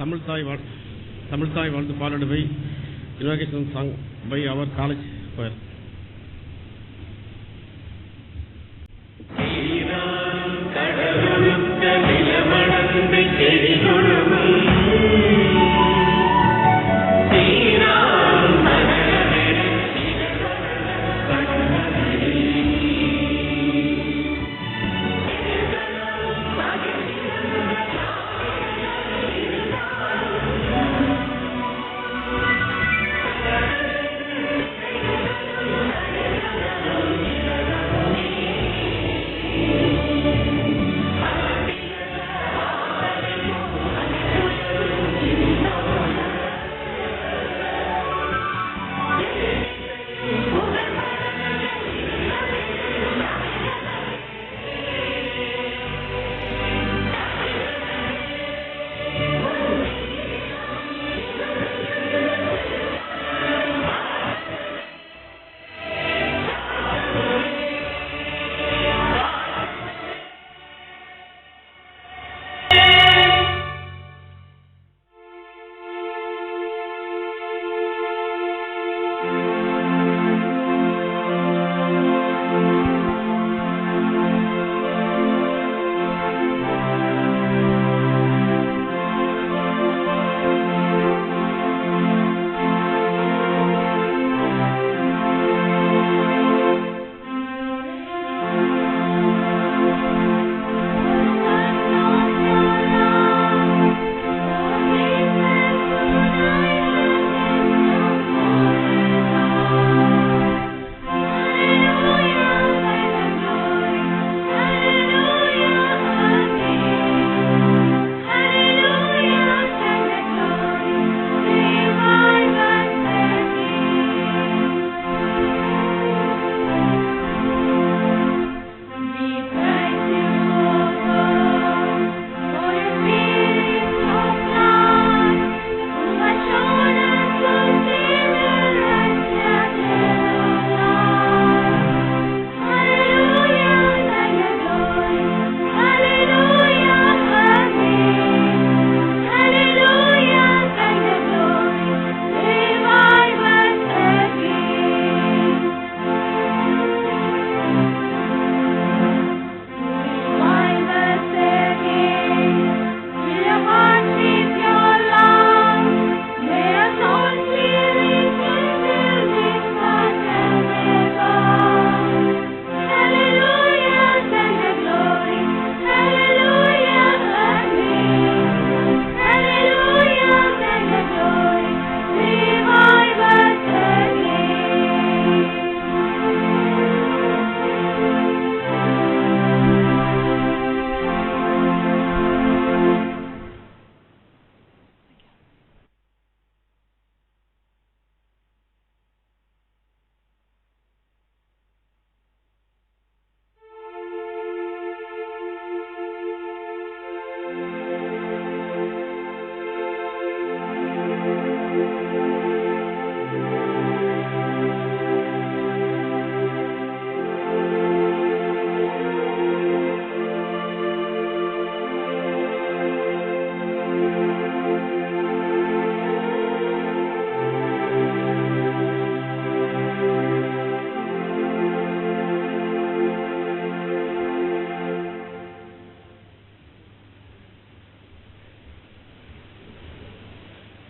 Tamil Thai was followed by invocation sung by our college choir.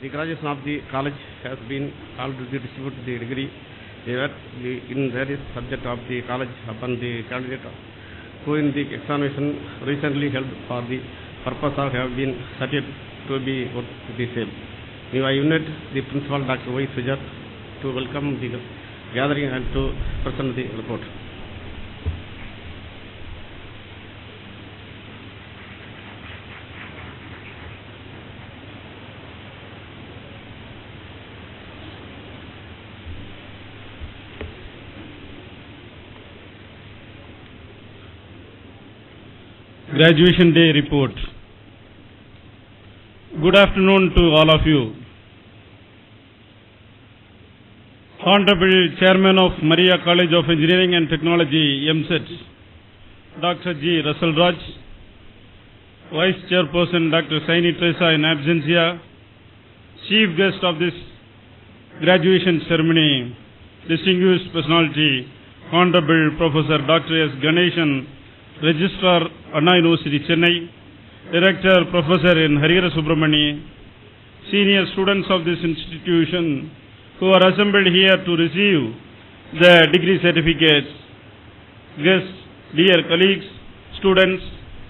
The graduation of the college has been called to distribute the degree in various subjects of the college upon the candidate who in the examination recently held for the purpose of have been certified to be worth the same. Now I invite the Principal Dr. Y. Sujat to welcome the gathering and to present the report. Graduation Day Report. Good afternoon to all of you. Honorable Chairman of Maria College of Engineering and Technology, MSET, Dr. G. Russell Raj, Vice Chairperson Dr. Saini Teresa in absentia, Chief Guest of this graduation ceremony, distinguished personality, Honorable Professor Dr. S. Ganeshan, Registrar, Anna University, Chennai, Director, Professor in Harihara Subramani, senior students of this institution who are assembled here to receive the degree certificates, guests, dear colleagues, students,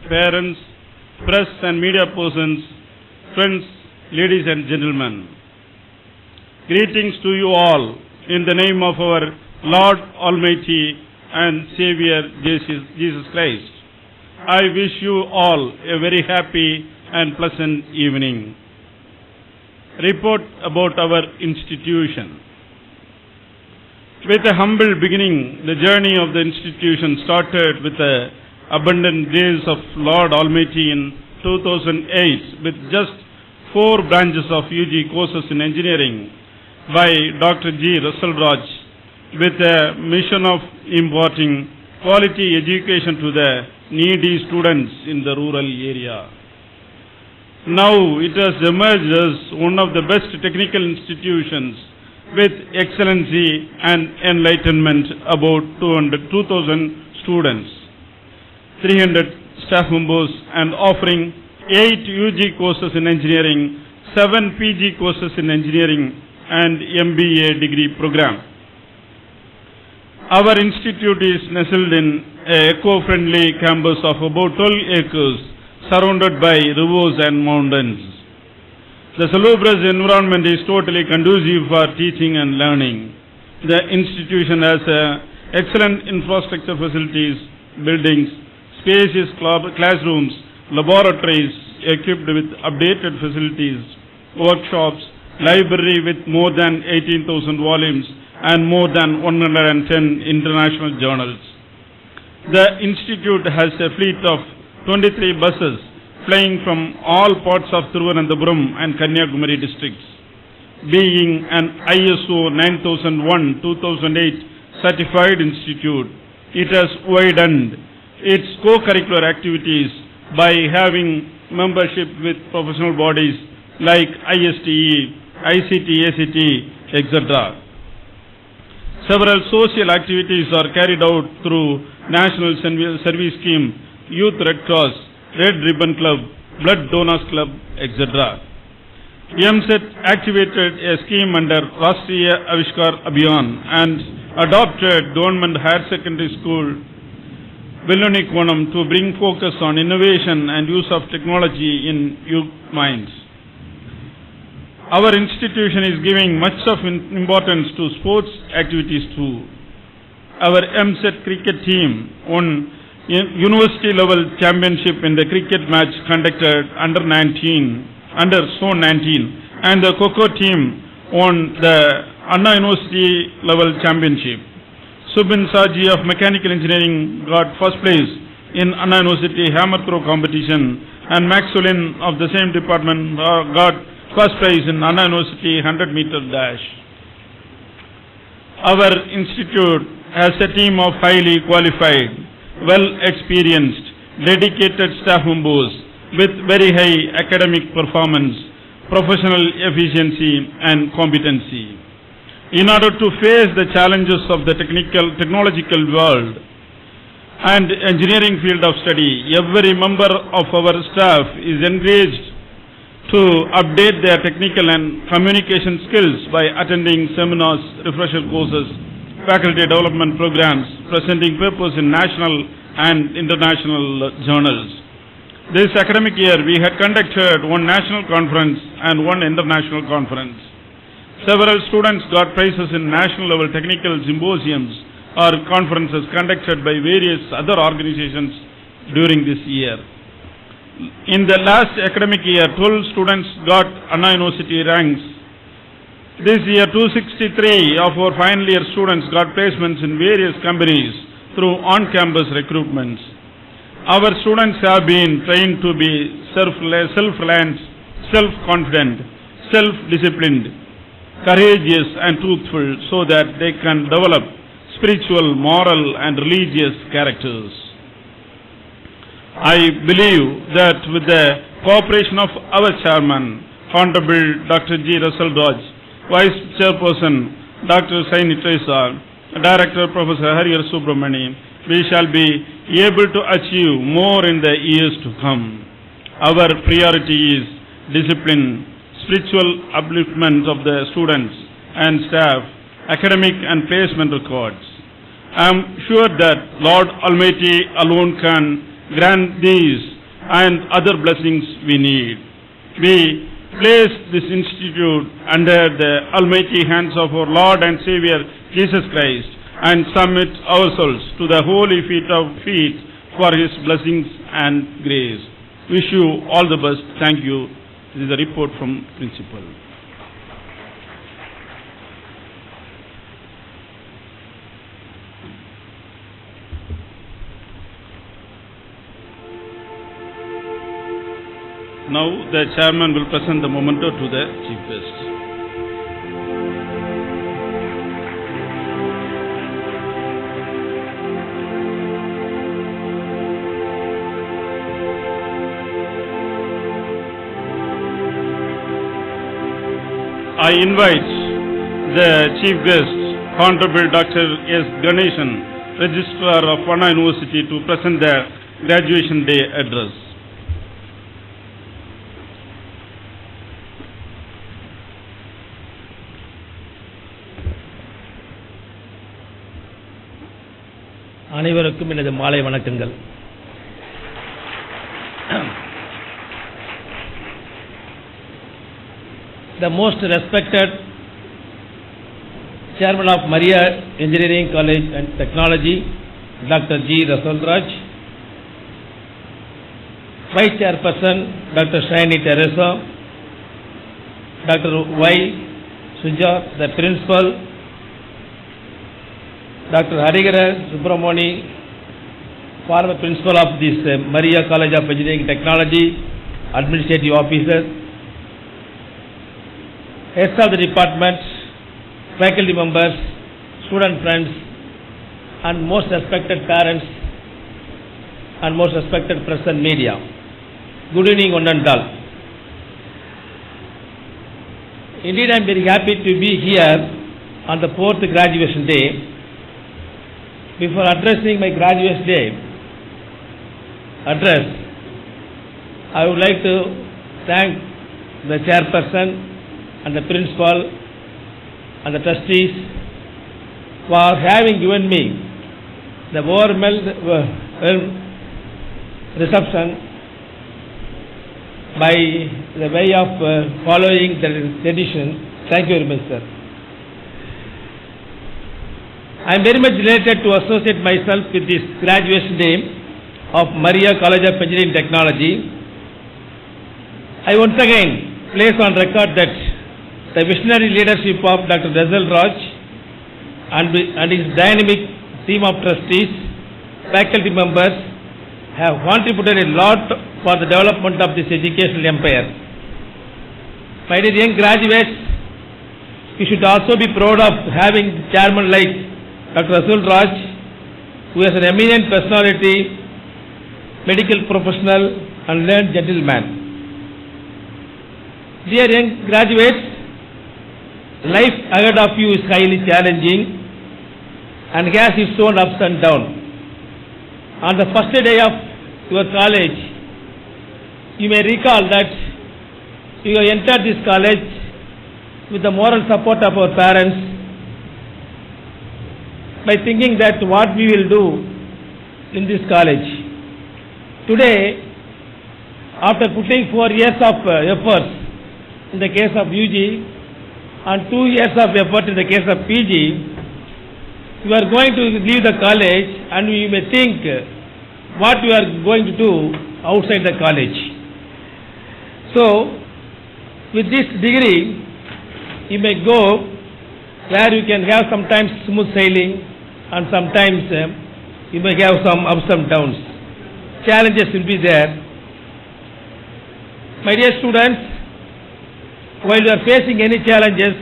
parents, press and media persons, friends, ladies and gentlemen. Greetings to you all in the name of our Lord Almighty and Savior Jesus Christ. I wish you all a very happy and pleasant evening. Report about our institution. With a humble beginning, the journey of the institution started with the abundant grace of Lord Almighty in 2008 with just 4 branches of UG courses in engineering by Dr. G. Russell Raj, with a mission of imparting quality education to the needy students in the rural area. Now it has emerged as one of the best technical institutions with excellency and enlightenment. About 2,000 students, 300 staff members, and offering 8 UG courses in engineering, 7 PG courses in engineering, and MBA degree program. Our institute is nestled in an eco-friendly campus of about 12 acres, surrounded by rivers and mountains. The salubrious environment is totally conducive for teaching and learning. The institution has excellent infrastructure facilities, buildings, spacious classrooms, laboratories equipped with updated facilities, workshops, library with more than 18,000 volumes and more than 110 international journals. The institute has a fleet of 23 buses flying from all parts of Thiruvananthapuram and Kanyakumari districts. Being an ISO 9001-2008 certified institute, it has widened its co-curricular activities by having membership with professional bodies like ISTE, ICT, ACT, etc. Several social activities are carried out through National Service Scheme, Youth Red Cross, Red Ribbon Club, Blood Donors Club, etc. MSET activated a scheme under Rashtriya Avishkar Abhiyan and adopted Government Higher Secondary School, Vellunikonam, to bring focus on innovation and use of technology in youth minds. Our institution is giving much of importance to sports activities too. Our MSET cricket team won university level championship in the cricket match conducted under zone 19, and the Kho team won the Anna University level championship. Subin Saji of mechanical engineering got first place in Anna University hammer throw competition, and Maxwellin of the same department got first prize in Anna University 100-meter dash. Our institute has a team of highly qualified, well-experienced, dedicated staff members with very high academic performance, professional efficiency and competency. In order to face the challenges of the technological world and engineering field of study, every member of our staff is engaged to update their technical and communication skills by attending seminars, refresher courses, faculty development programs, presenting papers in national and international journals. This academic year, we had conducted one national conference and one international conference. Several students got prizes in national level technical symposiums or conferences conducted by various other organizations during this year. In the last academic year, 12 students got Anna University ranks. This year, 263 of our final year students got placements in various companies through on-campus recruitments. Our students have been trained to be self-reliant, self-confident, self-disciplined, courageous and truthful, so that they can develop spiritual, moral and religious characters. I believe that with the cooperation of our chairman, Honorable Dr. G. Russell Dodge, Vice Chairperson Dr. Saini Teresa, Director Professor Harihar Subramani, we shall be able to achieve more in the years to come. Our priority is discipline, spiritual upliftment of the students and staff, academic and placement records. I am sure that Lord Almighty alone can grant these and other blessings we need. We place this institute under the almighty hands of our Lord and Savior Jesus Christ and submit ourselves to the holy feet for His blessings and grace. Wish you all the best. Thank you. This is a report from Principal. Now the chairman will present the memento to the chief guest. I invite the chief guest, Honorable Dr. S. Ganeshan, Registrar of Anna University, to present the graduation day address. அனைவருக்கும் எனது மாலை வணக்கங்கள். The most respected Chairman of Maria Engineering College and Technology, Dr. G. Russell Dodge, Vice Chairperson, Dr. Saini Teresa, Dr. Y. Suja, the Principal, Dr. Harihar Subramani, former Principal of this Maria College of Engineering Technology, Administrative Officers, heads of the department, faculty members, student friends, and most respected parents and most respected press and media. Good evening, one and all. Indeed, I am very happy to be here on the 4th graduation day. Before addressing my graduation day address, I would like to thank the chairperson and the principal and the trustees for having given me the warm reception by the way of following the tradition. Thank you very much, sir. I am very much delighted to associate myself with this graduation day of Maria College of Engineering Technology. I once again place on record that the visionary leadership of Dr. Russell Dodge and his dynamic team of trustees, faculty members have contributed a lot for the development of this educational empire. My dear young graduates, you should also be proud of having chairman like Dr. Russell Dodge, who is an eminent personality, medical professional and learned gentleman. Dear young graduates, life ahead of you is highly challenging and has its own ups and downs. On the first day of your college, you may recall that you have entered this college with the moral support of our parents, by thinking that what we will do in this college. Today, after putting 4 years of efforts in the case of UG and 2 years of effort in the case of PG, you are going to leave the college and you may think what you are going to do outside the college. So, with this degree, you may go where you can have sometimes smooth sailing and sometimes you may have some ups and downs. Challenges will be there. My dear students, while you are facing any challenges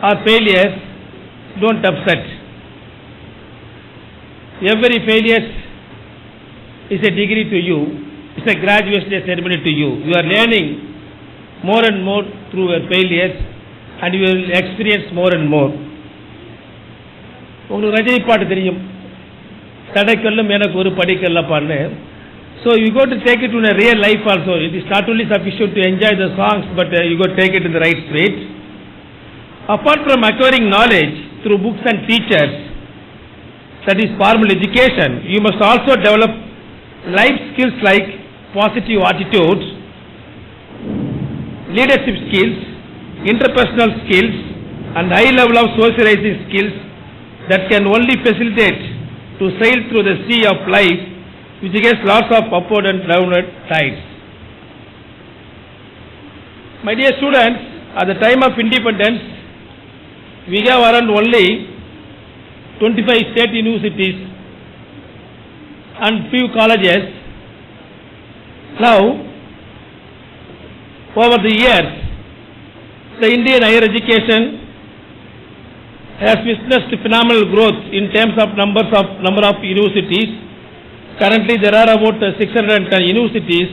or failures, don't upset. Every failure is a degree to you, it's a graduation ceremony to you. You are learning more and more through your failures and you will experience more and more. உங்களுக்கு ரஜினி பாட்டு தெரியும், தடைக்கல்லும் எனக்கு ஒரு படிக்கல்ல பாடு. So you got to take it in a real life also. It is not only sufficient to enjoy the songs, but you got to take it in the right spirit. Apart from acquiring knowledge through books and teachers, that is formal education, you must also develop life skills like positive attitudes, leadership skills, interpersonal skills, and high level of socializing skills that can only facilitate to sail through the sea of life, which gets lots of upward and downward tides. My dear students, at the time of independence, we have around only 25 state universities and few colleges. Now, over the years, the Indian higher education has witnessed phenomenal growth in terms of number of universities. Currently, there are about 610 universities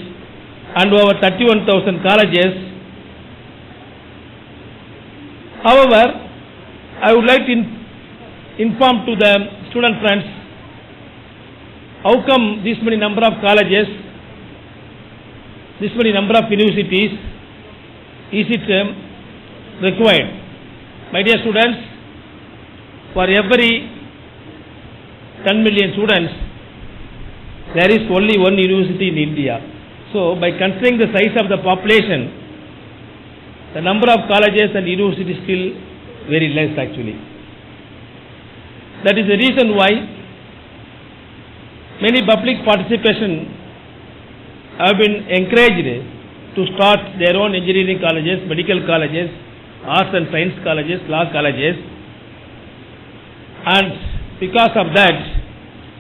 and over 31,000 colleges. However, I would like to inform to the student friends, how come this many number of colleges, this many number of universities is it required? My dear students, for every 10 million students, there is only one university in India. So, by considering the size of the population, the number of colleges and universities is still very less actually. That is the reason why many public participation have been encouraged to start their own engineering colleges, medical colleges, arts and science colleges, law colleges, and because of that,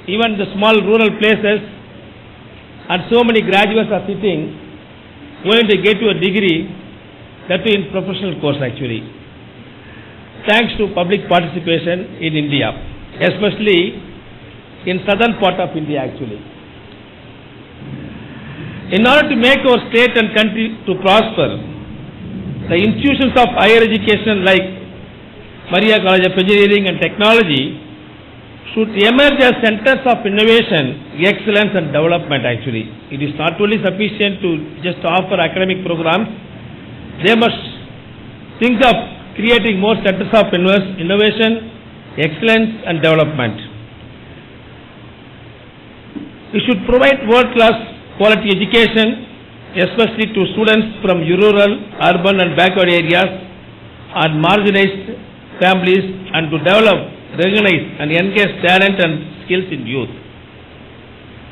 even the small rural places and so many graduates are sitting going to get to a degree, that too in professional course actually, thanks to public participation in India, especially in southern part of India actually. In order to make our state and country to prosper, the institutions of higher education like Maria College of Engineering and Technology should emerge as centers of innovation, excellence and development actually. It is not only sufficient to just offer academic programs, they must think of creating more centers of innovation, excellence and development. We should provide world-class quality education, especially to students from rural, urban and backward areas and marginalized families, and to develop, recognize and engage talent and skills in youth.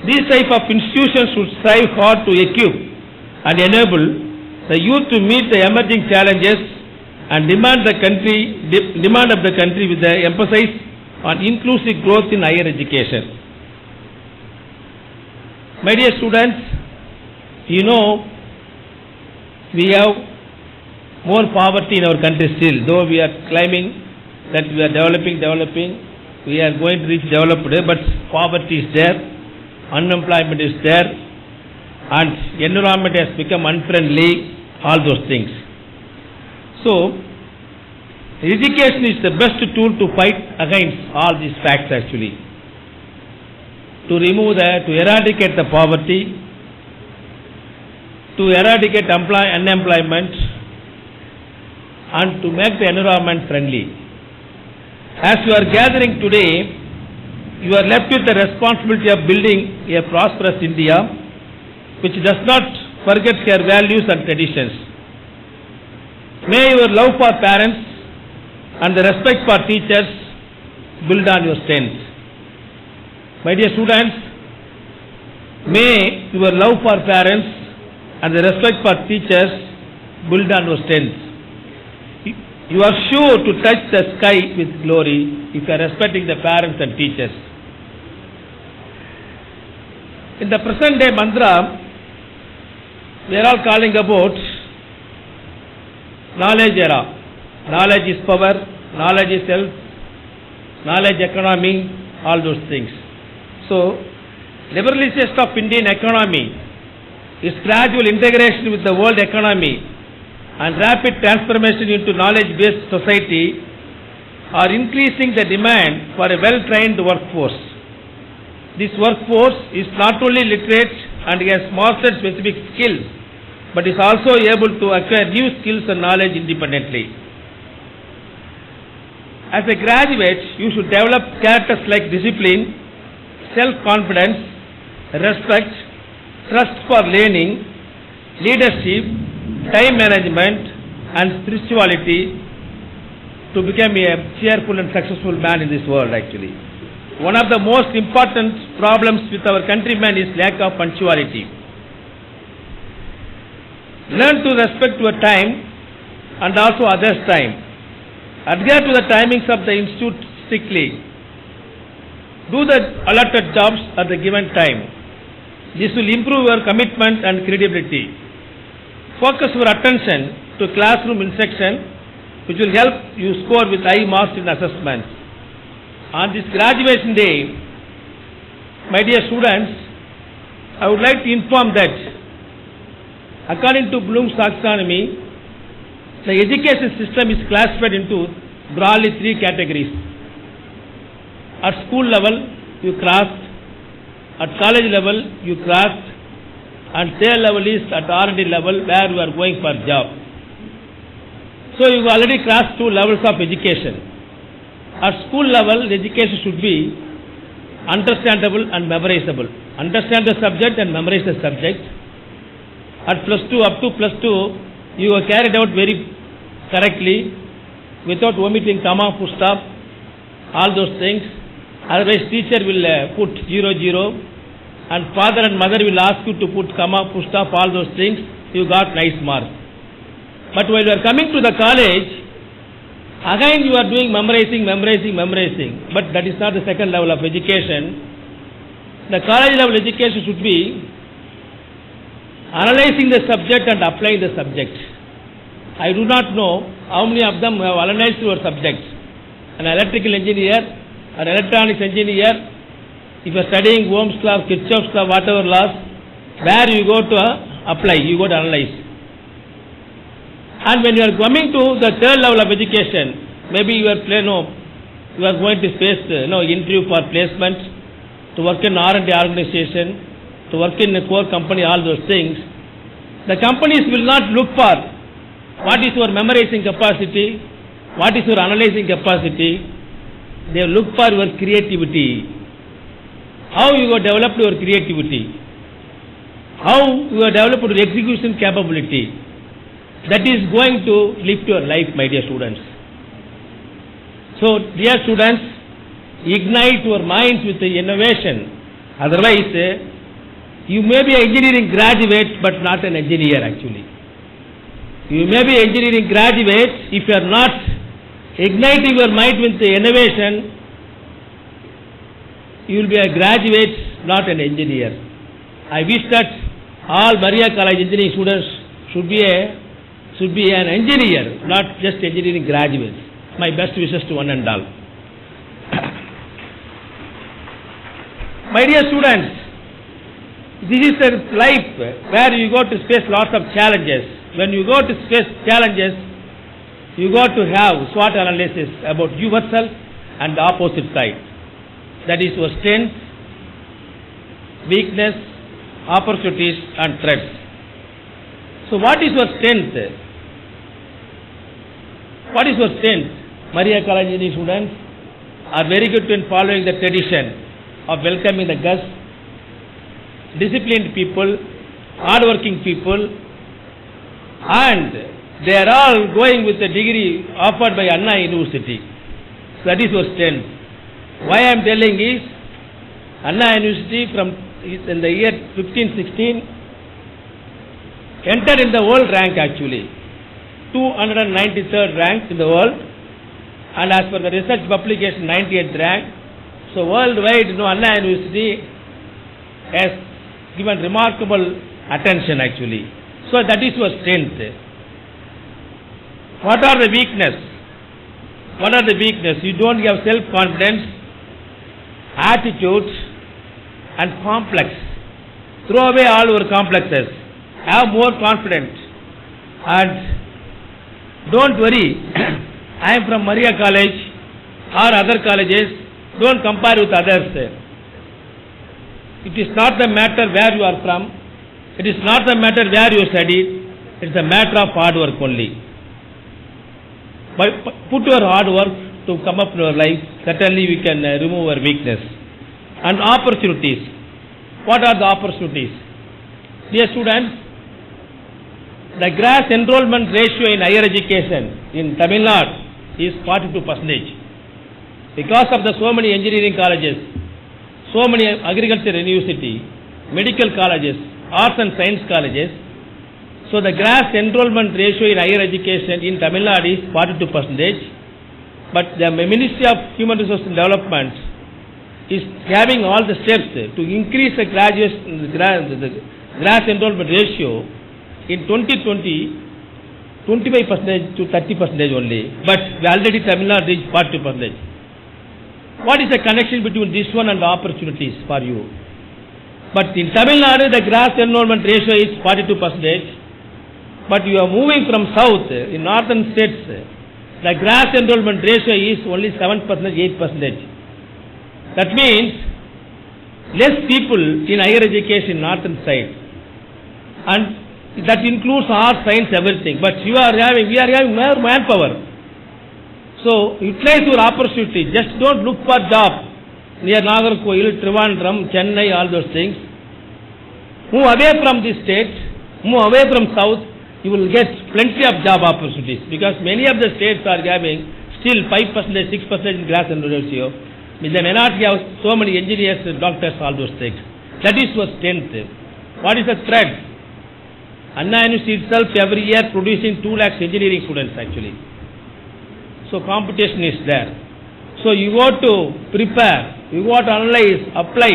These type of institutions should strive hard to equip and enable the youth to meet the emerging challenges and demand of the country with the emphasis on inclusive growth in higher education. My dear students, you know we have more poverty in our country still, though we are claiming that we are developing, we are going to reach developed, but poverty is there, unemployment is there, and environment has become unfriendly, all those things. So, education is the best tool to fight against all these facts actually. To eradicate the poverty, to eradicate unemployment, and to make the environment friendly. As you are gathering today, you are left with the responsibility of building a prosperous India, which does not forget their values and traditions. May your love for parents and the respect for teachers build on your strength. My dear students, may your love for parents and the respect for teachers build on your strength. You are sure to touch the sky with glory if you are respecting the parents and teachers. In the present day mantra, we are all calling about knowledge era. Knowledge is power, knowledge is health, knowledge economy, all those things. So, liberalization of Indian economy, its gradual integration with the world economy, and rapid transformation into knowledge-based society are increasing the demand for a well-trained workforce. This workforce is not only literate and has mastered specific skills, but is also able to acquire new skills and knowledge independently. As a graduate, you should develop characters like discipline, self-confidence, respect, trust for learning, leadership, time management, and spirituality to become a cheerful and successful man in this world actually. One of the most important problems with our countrymen is lack of punctuality. Learn to respect your time and also others' time. Adhere to the timings of the institute strictly. Do the allotted jobs at the given time. This will improve your commitment and credibility. Focus your attention to classroom instruction, which will help you score with high marks in assessments. On this graduation day, my dear students, I would like to inform that according to Bloom's taxonomy, the education system is classified into broadly 3 categories. At school level, you crossed. At college level, you crossed. And third level is at R&D level, where you are going for job. So you already crossed 2 levels of education. At school level, the education should be understandable and memorizable. Understand the subject and memorize the subject. At plus 2, up to plus 2, you are carried out very correctly, without omitting comma, full stop, all those things. Otherwise, teacher will put 0, 0, and father and mother will ask you to put comma, full stop, all those things. You got nice marks. But while you are coming to the college, again you are doing memorizing. But that is not the second level of education. The college level education should be analyzing the subject and applying the subject. I do not know how many of them have analyzed your subject. An electrical engineer, an electronics engineer, if you are studying Ohm's law, Kirchhoff's law, whatever laws, where you go to apply, you go to analyze. And when you are coming to the third level of education, maybe you are going to face interview for placement, to work in R&D organization, to work in a core company, all those things. The companies will not look for what is your memorizing capacity, what is your analyzing capacity. They look for your creativity. How you have developed your creativity. How you have developed your execution capability. That is going to lift your life, my dear students. So, dear students, ignite your minds with the innovation. Otherwise, you may be an engineering graduate, but not an engineer actually. You may be an engineering graduate, if you are not igniting your mind with the innovation, you will be a graduate, not an engineer. I wish that all Maria College engineering students should be an engineer, not just engineering graduates. My best wishes to one and all. My dear students, this is a life where you go to face lots of challenges. When you go to face challenges, you got to have SWOT analysis about yourself and the opposite side. That is your strength, weakness, opportunities and threats. So what is your strength? What is your strength? Maria College engineering students are very good in following the tradition of welcoming the guests, disciplined people, hardworking people, and they are all going with a degree offered by Anna University. So that is your strength. Why I am telling is, Anna University in the year 1516 entered in the world rank actually, 293rd rank in the world, and as per the research publication 98th rank. So worldwide, Anna University has given remarkable attention actually. So that is your strength. What are the weakness? What are the weakness? You don't have self-confidence, attitude, and complex. Throw away all your complexes. Have more confidence. And don't worry, I am from Maria College or other colleges. Don't compare with others. It is not the matter where you are from. It is not the matter where you studied. It is a matter of hard work only. Put your hard work to come up in your life. Certainly we can remove our weakness. And opportunities. What are the opportunities? Dear students, the gross enrollment ratio in higher education in Tamil Nadu is 42%. Because of the so many engineering colleges, so many agriculture university, medical colleges, arts and science colleges, so the gross enrollment ratio in higher education in Tamil Nadu is 42%, but the Ministry of Human Resources and Development is having all the steps to increase the gross enrollment ratio in 2020, 25% to 30% only, but already Tamil Nadu reached 42%. What is the connection between this one and the opportunities for you? But in Tamil Nadu, the gross enrollment ratio is 42%, but you are moving from south, in northern states, the gross enrollment ratio is only 7%, 8%. That means less people in higher education in northern side, and that includes arts, science, everything. But we are having more manpower. So utilize your opportunity. Just don't look for job near Nagarkoil, Trivandrum, Chennai, all those things. Move away from this state, move away from south, you will get plenty of job opportunities, because many of the states are having still 5%, 6% in gross enrollment ratio. They may not have so many engineers, doctors, all those things. That is your strength. What is the threat? Anna University itself every year producing 2 lakhs engineering students actually. So competition is there. So you got to prepare, you got to analyze, apply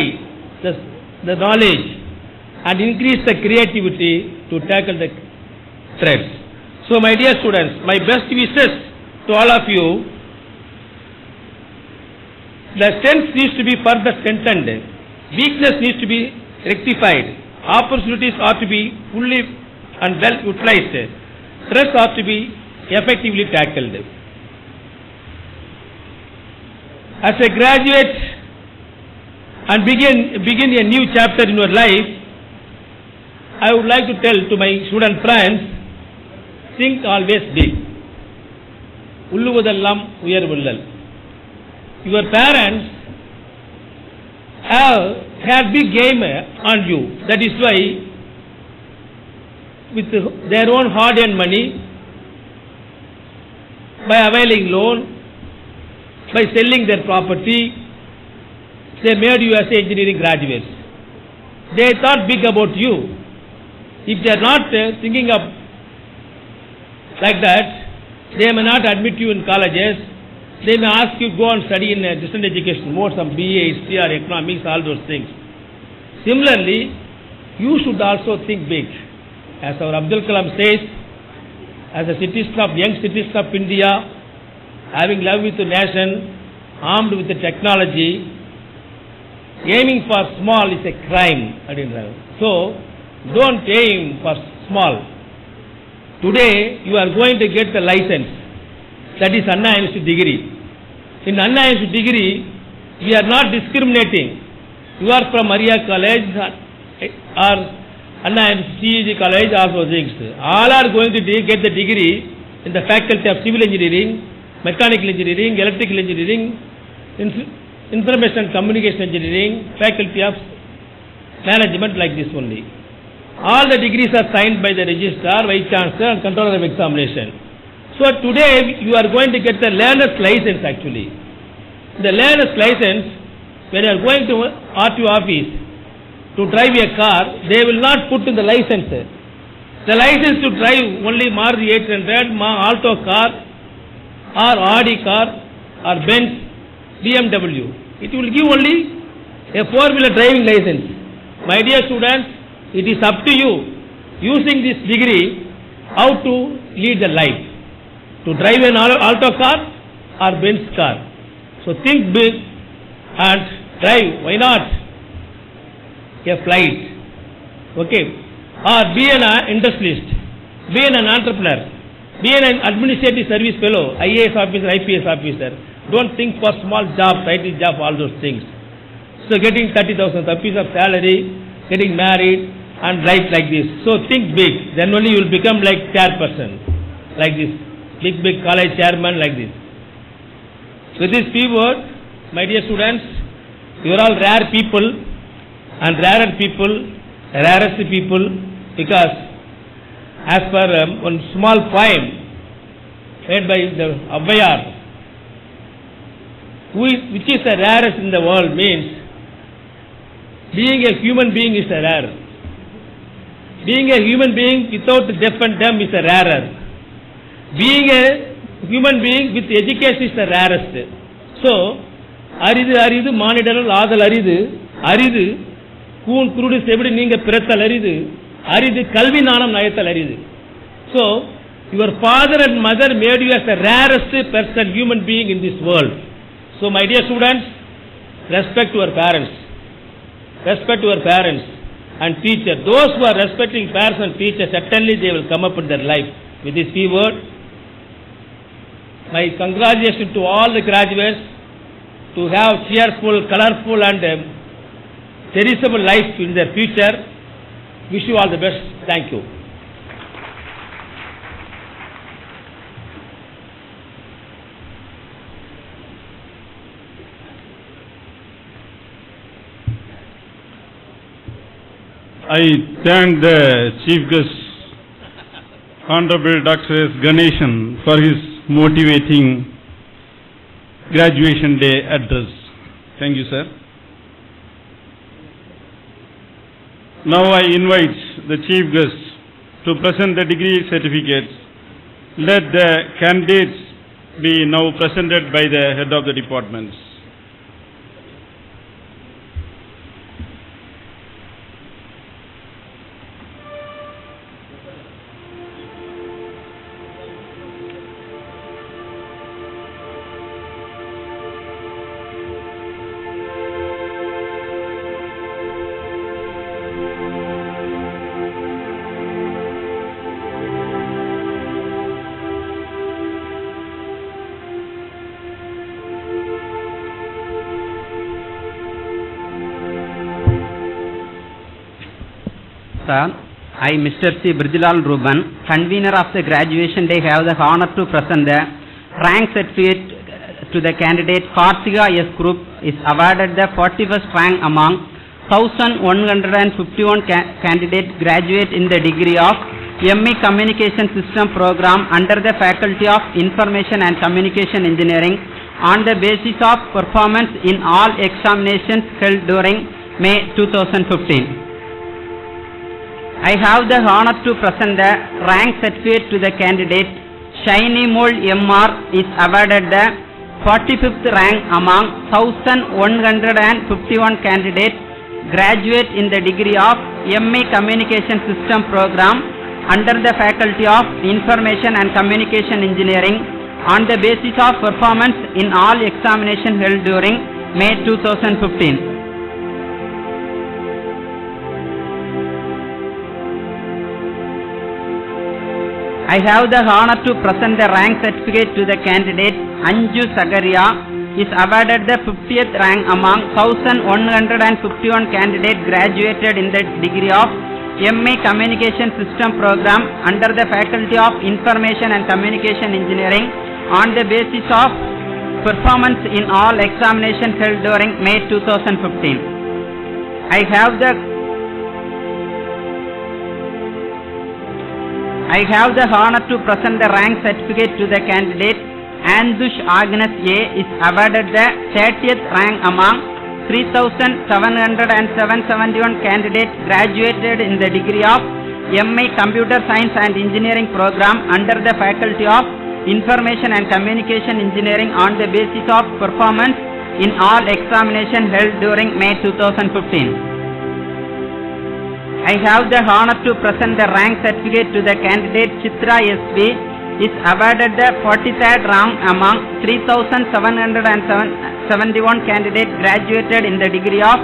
the knowledge and increase the creativity to tackle the threats. So my dear students, my best wishes to all of you. The strength needs to be further strengthened. Weakness needs to be rectified. Opportunities are to be fully and well utilized. Threats are to be effectively tackled. As a graduate and begin a new chapter in your life, I would like to tell to my student friends, think always big. Ulluvadellam uyarvullal. Your parents have had big game on you. That is why with their own hard-earned money, by availing loan, by selling their property, they made you as engineering graduates. They thought big about you. If they are not thinking of like that, they may not admit you in colleges. They may ask you to go and study in distant education, more some BA, history or economics, all those things. Similarly, you should also think big. As our Abdul Kalam says, as a young citizen of India, having love with the nation, armed with the technology, aiming for small is a crime. So, don't aim for small. Today, you are going to get the license. That is Anna University degree. In Anna University degree, we are not discriminating. You are from Maria College or Anna University College, all those things. All are going to get the degree in the faculty of civil engineering, mechanical engineering, electrical engineering, information and communication engineering, faculty of management, like this only. All the degrees are signed by the registrar, vice chancellor and controller of examination. So today you are going to get the learner's license actually. The learner's license, when you are going to RTO office to drive a car, they will not put in the license. The license to drive only Maruti 800, Alto car or Audi car or Benz, BMW. It will give only a 4-wheeler driving license. My dear students, it is up to you, using this degree, how to lead the life. To drive an Alto car or Benz car. So think big and drive. Why not? a flight, okay, or be an industrialist, be an entrepreneur, be an administrative service fellow, IAS officer, IPS officer. Don't think for small job, title job, all those things. So getting 30,000 rupees of salary, getting married and life like this. So think big, then only you will become like chairperson, like this, big college chairman like this. With this few words, my dear students, you are all rare people and rarer people, rarest people, because as per one small poem made by the Abbayar, which is the rarest in the world, means being a human being is a rare. Being a human being without deaf and dumb is a rarer. Being a human being with education is the rarest. So, அரிது மானிடர்கள் ஆதல் அரிது கூன் குருடு செவிடு நீங்க பிறத்தல் அரிது கல்வி ஞானம் நயத்தல் அரிது. So, your father and mother made you as the rarest person, human being in this world. So, my dear students, respect your parents. Respect your parents and teachers. Those who are respecting parents and teachers, certainly they will come up in their life. With this few words, my congratulations to all the graduates to have cheerful, colorful and cherishable life in their future. Wish you all the best. Thank you. I thank the Chief Guest, Honorable Dr. S. Ganeshan, for his motivating graduation day address. Thank you, sir. Now I invite the Chief Guest to present the degree certificates. Let the candidates be now presented by the head of the departments. Sir, I, Mr. C. Bridilal Ruben, convener of the graduation day, have the honor to present the rank certificate to the candidate. Karthika S. Group is awarded the 41st rank among 1,151 candidates graduate in the degree of ME Communication System Program under the Faculty of Information and Communication Engineering on the basis of performance in all examinations held during May 2015. I have the honor to present the rank certificate to the candidate. Shiny Mole MR is awarded the 45th rank among 1,151 candidates graduate in the degree of ME Communication System Program under the Faculty of Information and Communication Engineering on the basis of performance in all examinations held during May 2015. I have the honor to present the rank certificate to the candidate. Anju Sagaria is awarded the 50th rank among 1,151 candidates graduated in the degree of ME Communication System Program under the Faculty of Information and Communication Engineering on the basis of performance in all examinations held during May 2015. I have the honor to present the rank certificate to the candidate. Andush Agnes A is awarded the 30th rank among 3,771 candidates graduated in the degree of ME Computer Science and Engineering Program under the Faculty of Information and Communication Engineering on the basis of performance in all examinations held during May 2015. I have the honor to present the rank certificate to the candidate. Chitra SB is awarded the 43rd rank among 3,771 candidates graduated in the degree of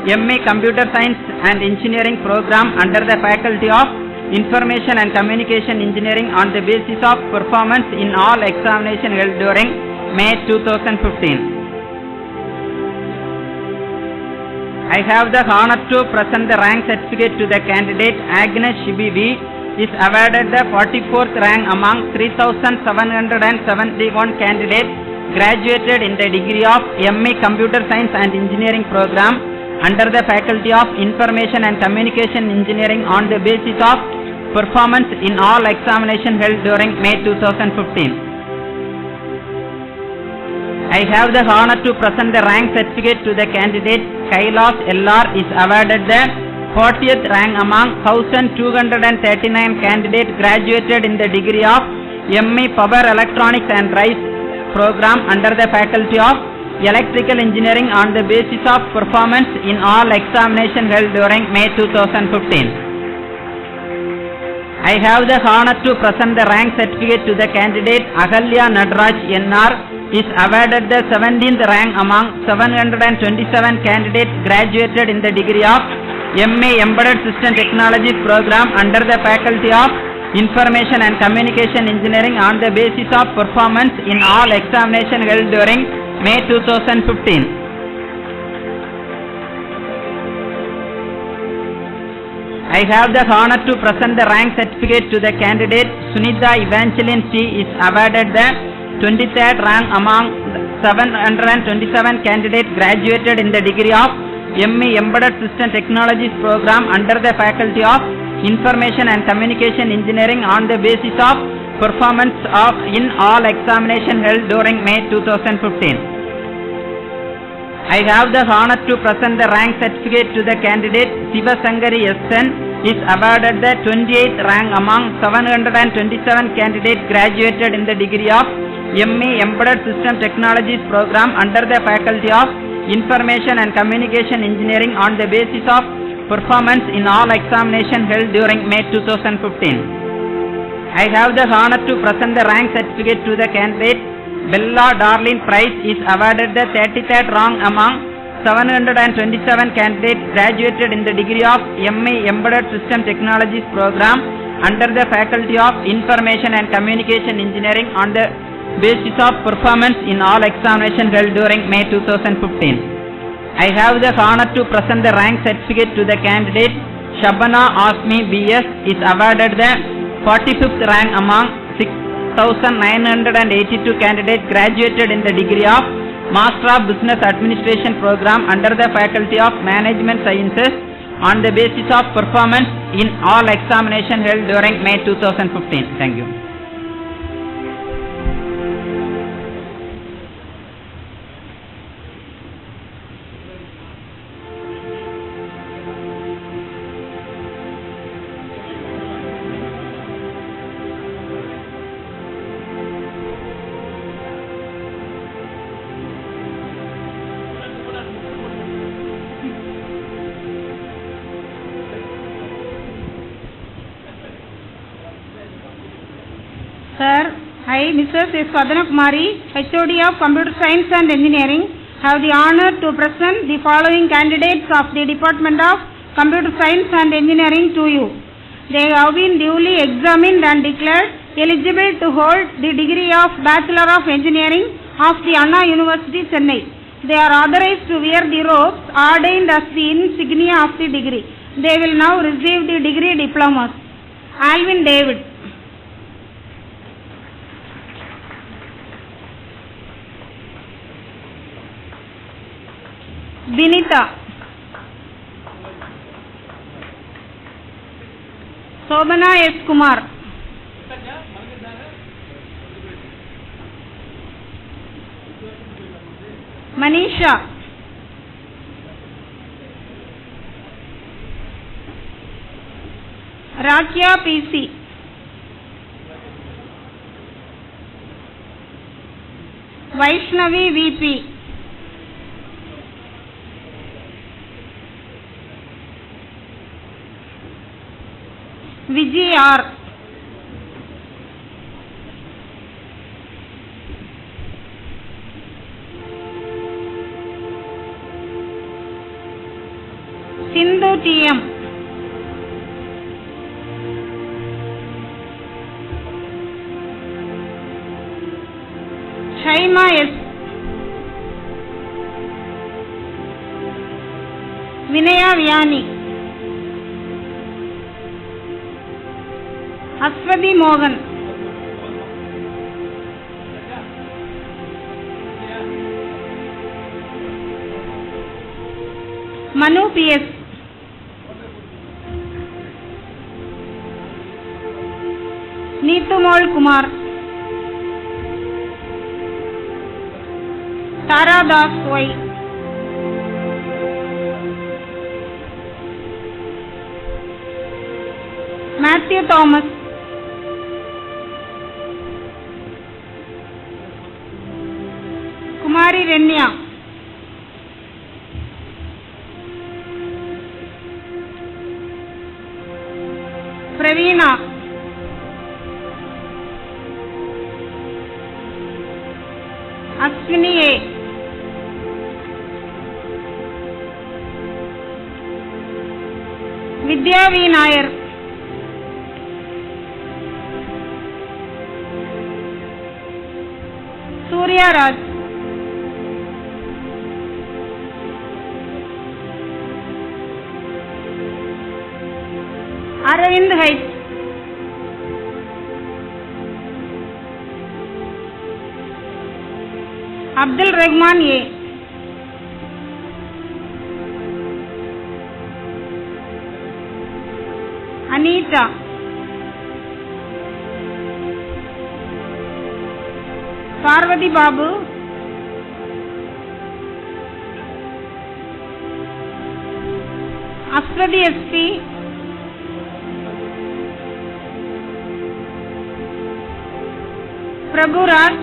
MA Computer Science and Engineering program under the Faculty of Information and Communication Engineering on the basis of performance in all examinations held during May 2015. I have the honor to present the rank certificate to the candidate Agnes Shibi V. is awarded the 44th rank among 3,771 candidates graduated in the degree of MA Computer Science and Engineering program under the Faculty of Information and Communication Engineering on the basis of performance in all examinations held during May 2015. I have the honor to present the rank certificate to the candidate Kailash LR is awarded the 40th rank among 1,239 candidates graduated in the degree of MA Power Electronics and Drives program under the Faculty of Electrical Engineering on the basis of performance in all examinations held during May 2015. I have the honor to present the rank certificate to the candidate Ahalya Nadraj NR is awarded the 17th rank among 727 candidates graduated in the degree of MA Embedded System Technologies program under the Faculty of Information and Communication Engineering on the basis of performance in all examinations held during May 2015. I have the honor to present the rank certificate to the candidate Sunitha Evangeline T. is awarded the 23rd rank among 727 candidates graduated in the degree of MA Embedded System Technologies program under the Faculty of Information and Communication Engineering on the basis of performance in all examinations held during May 2015. I have the honor to present the rank certificate to the candidate Sivasangari SN is awarded the 28th rank among 727 candidates graduated in the degree of MA Embedded System Technologies program under the Faculty of Information and Communication Engineering on the basis of performance in all examinations held during May 2015. I have the honor to present the rank certificate to the candidate Bella Darlene Price is awarded the 33rd rank among 727 candidates graduated in the degree of MA Embedded System Technologies program under the Faculty of Information and Communication Engineering on the basis of performance in all examinations held during May 2015. I have the honor to present the rank certificate to the candidate Shabana Asmi BS is awarded the 45th rank among 6,982 candidates graduated in the degree of Master of Business Administration program under the Faculty of Management Sciences on the basis of performance in all examinations held during May 2015. Thank you. Sir, I, Mrs. S. Vadana Kumari, HOD of Computer Science and Engineering, have the honor to present the following candidates of the Department of Computer Science and Engineering to you. They have been duly examined and declared eligible to hold the degree of Bachelor of Engineering of the Anna University, Chennai. They are authorized to wear the robes ordained as the insignia of the degree. They will now receive the degree diplomas. Alvin David. Binita. Sobana S. Kumar. Manisha. Rakya PC. Vaishnavi VP. Vijay R. Sindhu T.M. Shaima S. Vinaya Vyani. Aswati Mohan. Manu P.S. Neetumol Kumar. Tara Das Y. Matthew Thomas. Kumari Renya. Praveena. Ashwini A. Vidya V. Nair. Surya Raj. Aravind H. Abdul Rahman A. Anita. Parvati Babu. Aswati SP. Prabhu Raj.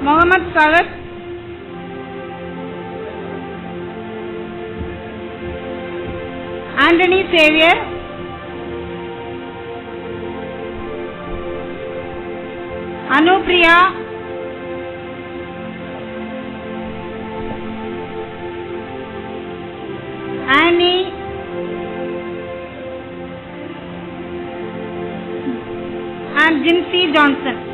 Mohammad Sagat. Anthony Xavier. Anupriya. Annie. And Jinsey Johnson.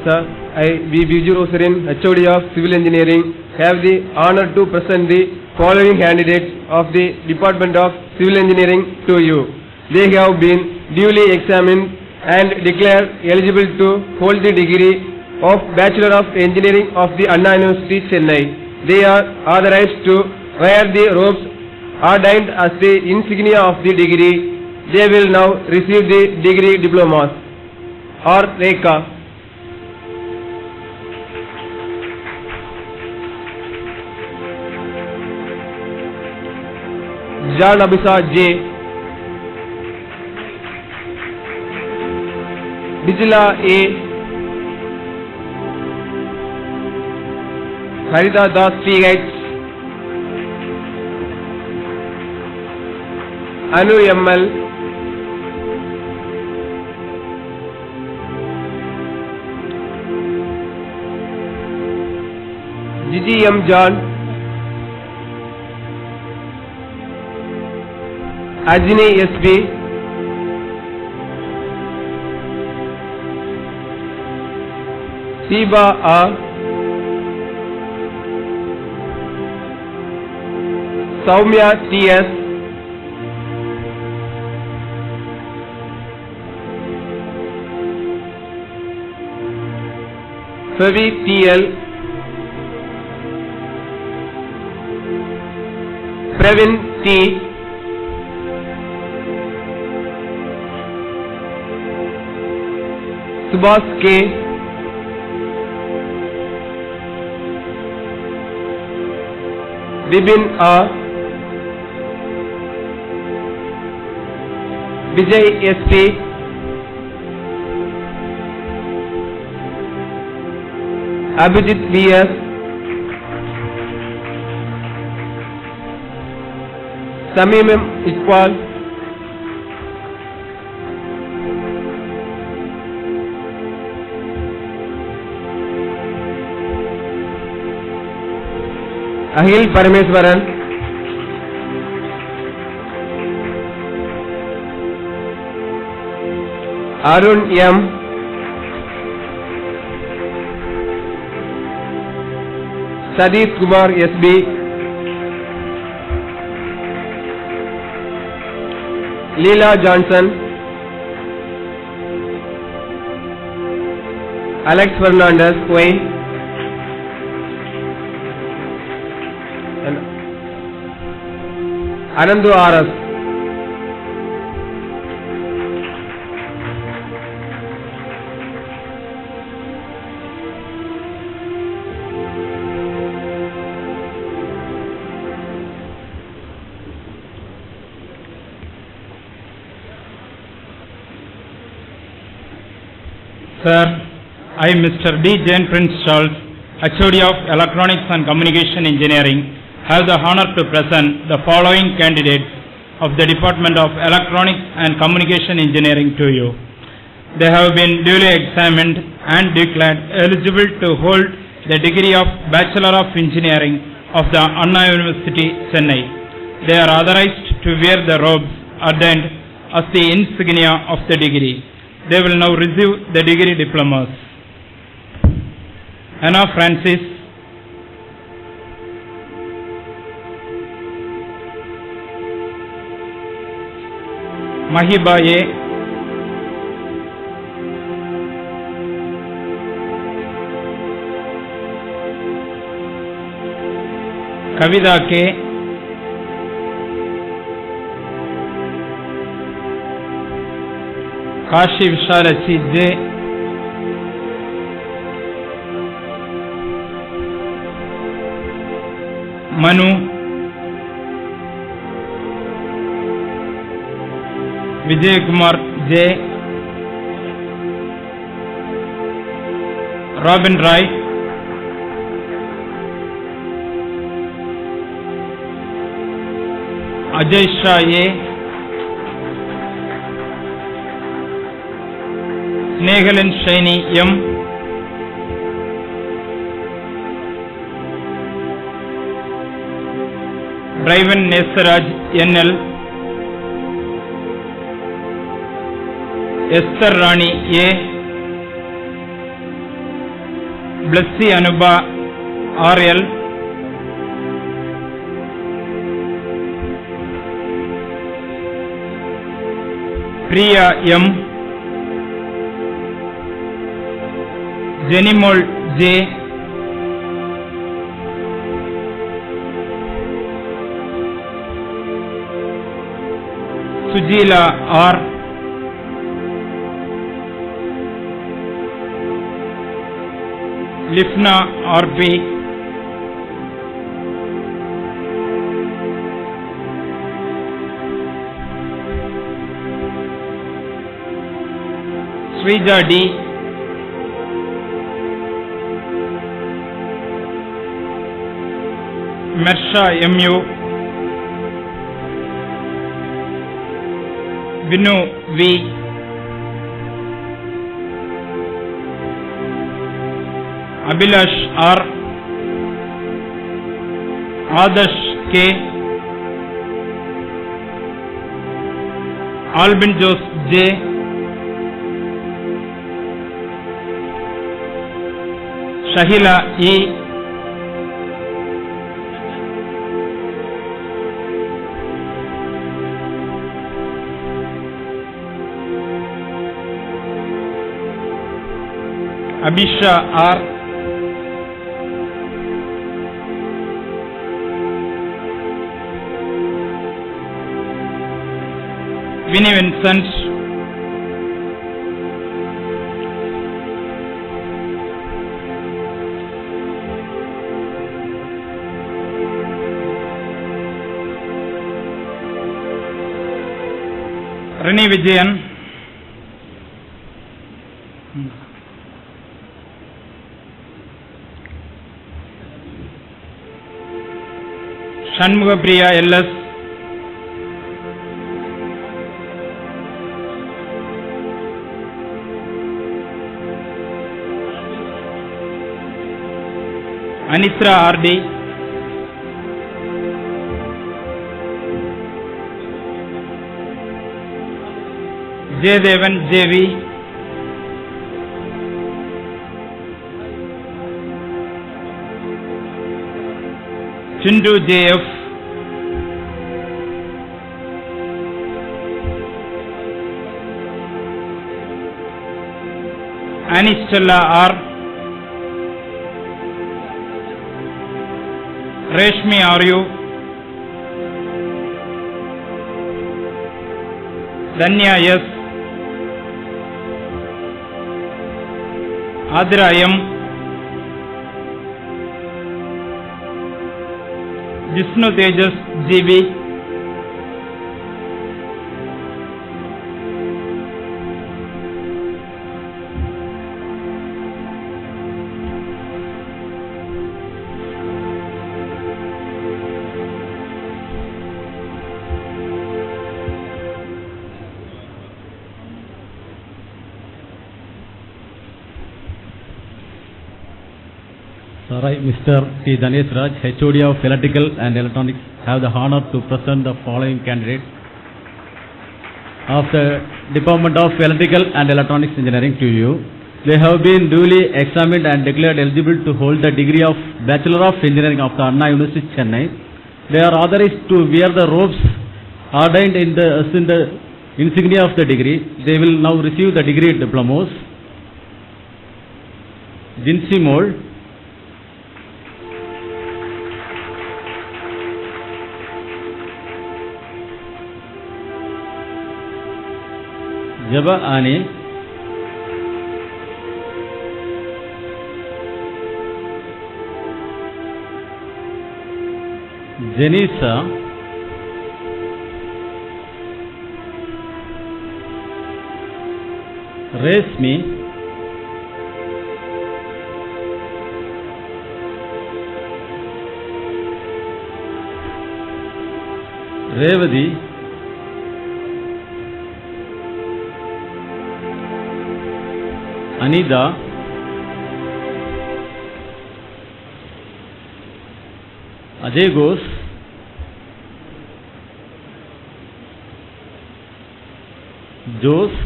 Sir, I, V. Biju Rosarin, HOD of Civil Engineering, have the honor to present the following candidates of the Department of Civil Engineering to you. They have been duly examined and declared eligible to hold the degree of Bachelor of Engineering of the Anna University, Chennai. They are authorized to wear the robes ordained as the insignia of the degree. They will now receive the degree diplomas. R. Rekha. John Abisa J. Bijla A. Harita Das TH. Anu ML. Gigi M. John. Ajini SB. Siba A. Saumya TS. Favi TL. Pravin T. Subhas K. Bibin A. Vijay SP, Abhijit VS, Samim Iqbal, Ahil Parameswaran, Arun M, Sadiq Kumar SB, Leela Johnson, Alex Fernandez Wayne, and Anandu RS. Sir, I, Mr. D. Jane Prince Charles, HOD of Electronics and Communication Engineering, have the honor to present the following candidates of the Department of Electronics and Communication Engineering to you. They have been duly examined and declared eligible to hold the degree of Bachelor of Engineering of the Anna University, Chennai. They are authorized to wear the robes ordained as the insignia of the degree. They will now receive the degree diplomas. Anna Francis, Mahiba A, Kavida K, Kashi Vishalachi J, Manu, Vijay Kumar J, Robin Rai, Ajay Shah A, Snehalan Shaini M, Driven Nesaraj NL, Esther Rani A, Blessy Anuba RL, Priya M, Jenimol J, Sujila R, Lifna RP, Srija D, Mersha MU, Vinu V, Abhilash R, Adarsh K, Albin Jose J, Shahila E, Abhisha R, Vinny Vincent, Rani Vijayan. Shanmugapriya LS. Anisra RD. Jaydevan JV. Chindu JF. Anistella R. Reshmi RU. Danya S. Adira M. Vishnu Tejas GB. I, Mr. T. Danesh Raj, HOD of Electrical and Electronics, have the honor to present the following candidates of the Department of Electrical and Electronics Engineering to you. They have been duly examined and declared eligible to hold the degree of Bachelor of Engineering of the Anna University, Chennai. They are authorized to wear the robes ordained in the insignia of the degree. They will now receive the degree diplomas. Jinsi Mole, Jaba Ani, Janisa, Resmi, Revadi, Anida, Ajay Ghosh, Jose,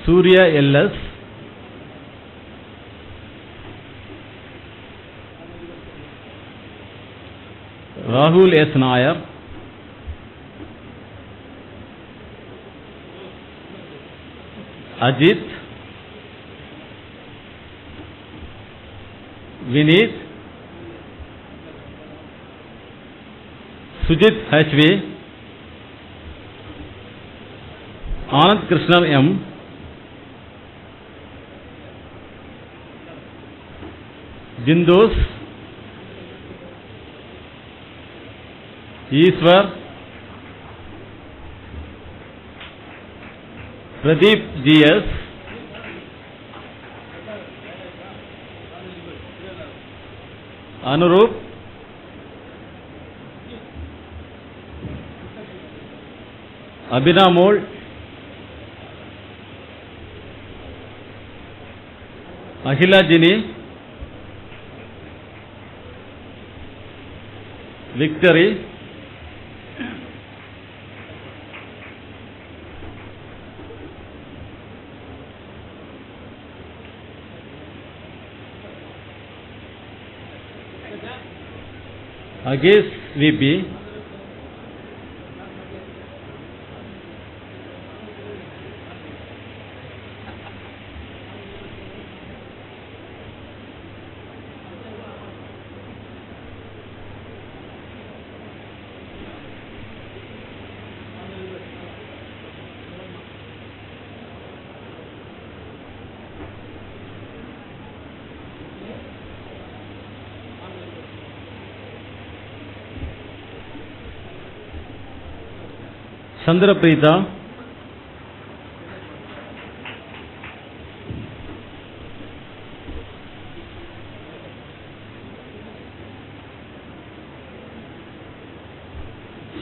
Surya LS, Rahul S. Nair, Ajit, Vineet, Sujit HV, Anand Krishna M, Jindos, Iswar, Pradeep GS, Anurup, Abhinamol, Ahila Jini, Victory, Agesh VP, Chandrapreeta,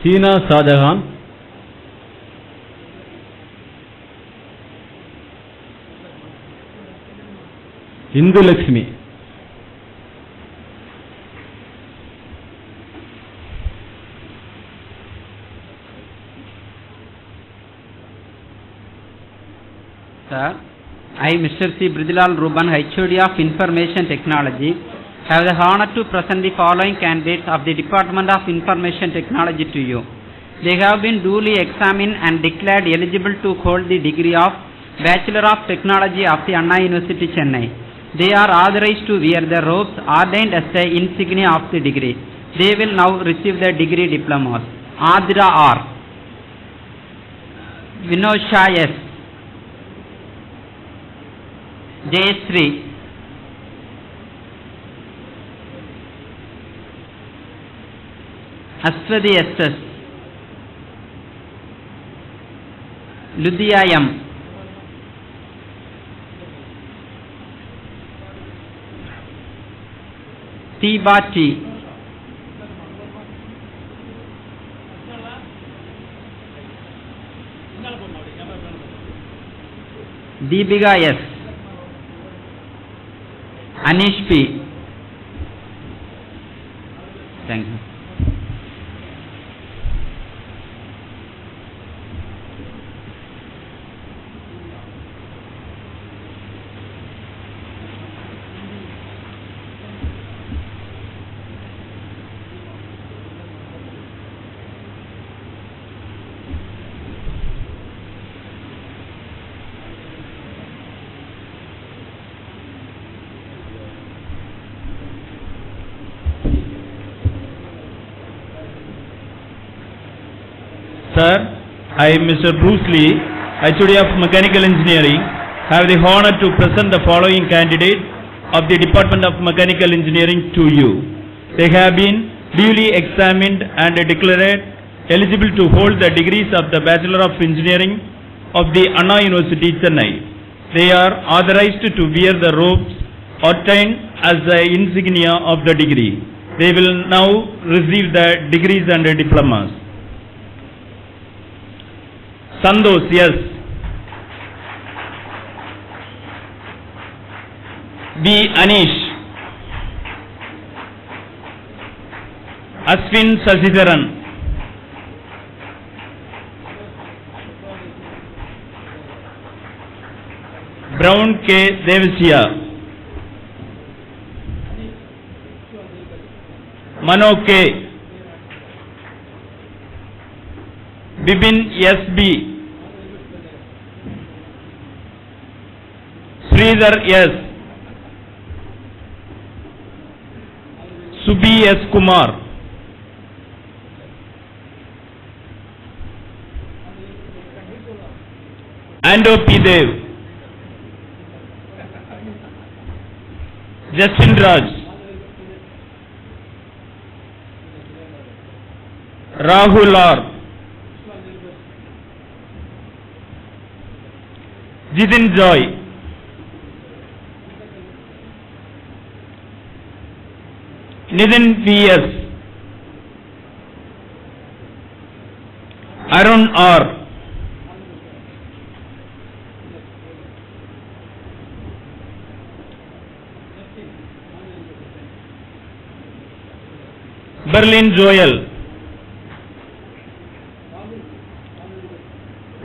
Sheena Shahjahan, Hindu Lakshmi, Sir, I, Mr. C. Bridilal Ruban, HOD of Information Technology, have the honor to present the following candidates of the Department of Information Technology to you. They have been duly examined and declared eligible to hold the degree of Bachelor of Technology of the Anna University, Chennai. They are authorized to wear the robes ordained as the insignia of the degree. They will now receive the degree diplomas. Adra R. Vinosha S. Jayasri. Aswadi S.S. Ludhiya M. Tiba T. Deepika S. Anish P. Thank you. Sir, I, Mr. Bruce Lee, HOD of Mechanical Engineering, have the honor to present the following candidates of the Department of Mechanical Engineering to you. They have been duly examined and declared eligible to hold the degrees of the Bachelor of Engineering of the Anna University, Chennai. They are authorized to wear the robes ordained as the insignia of the degree. They will now receive the degrees and diplomas. Sandosh, yes. B. Anish. Aswin Sasidaran. Brown K. Devasya. Mano K. Bibin S.B. Sridhar S. Subhi S. Kumar. Ando P. Dev. Justin Raj. Rahul R. Jitin Joy. Nitin V.S. Arun R. Berlin Joel.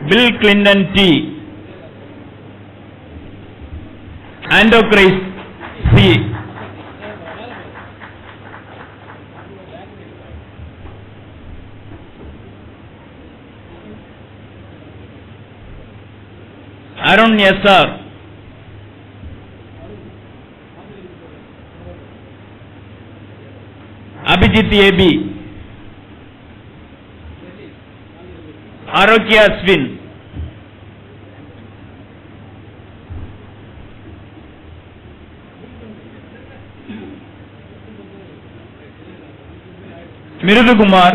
Bill Clinton T. Andocris C. Arun S.R. Abhijit A.B. Arokya Aswin. Mirudu Kumar.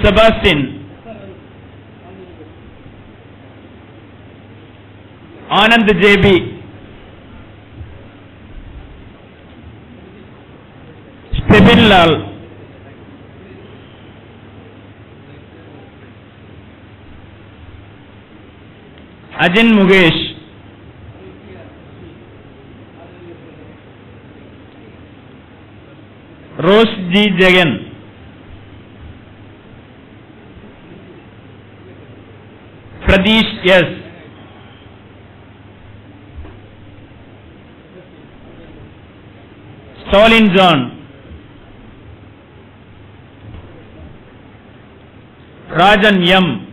Sebastian, Anand JB, Stephen Lal, Ajin Mukesh, Rose G. Jagan, Pradesh S, Stalin John, Rajan M,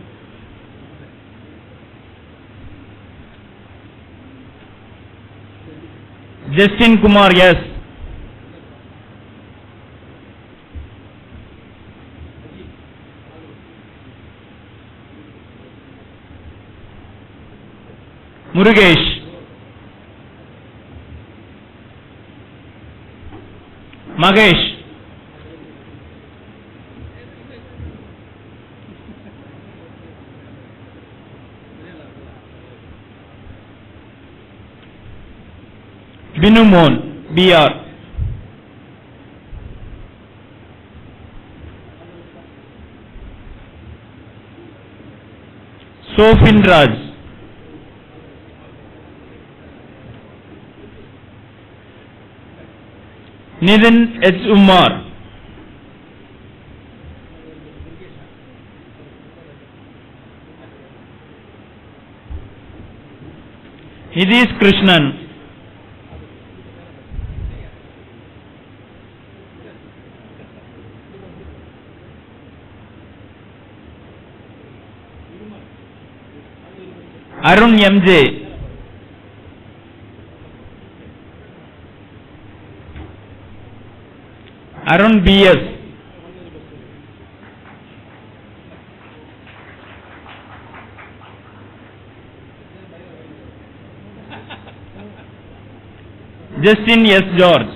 Justin Kumar S, Murugesh, Magesh, Binumon BR, Sofin Raj, Nidin H. Umar, Nidhish Krishnan, Arun MJ, Arun BS, Justin S. George,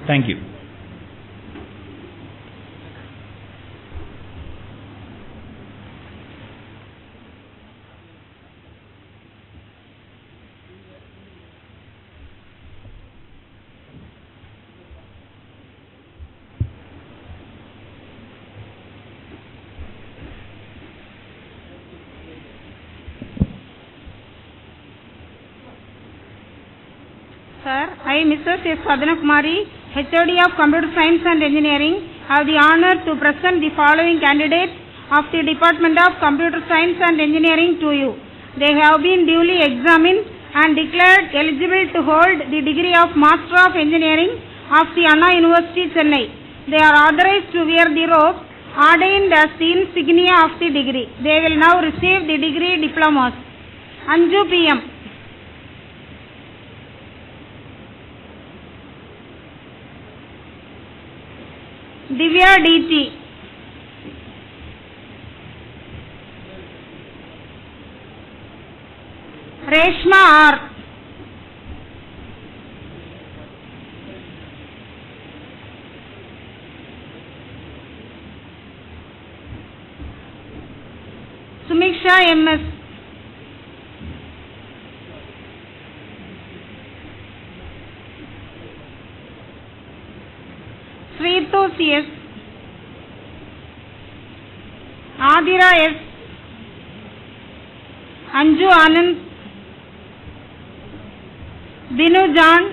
thank you. Sir, I, Mrs. S. Vadanakumari, HOD of Computer Science and Engineering, have the honor to present the following candidates of the Department of Computer Science and Engineering to you. They have been duly examined and declared eligible to hold the degree of Master of Engineering of the Anna University, Chennai. They are authorized to wear the robe ordained as the insignia of the degree. They will now receive the degree diplomas. Anju PM. Divya DT, Reshma R, Sumiksha MS, Sritu CS, Adira S, Anju Anand, Binu John,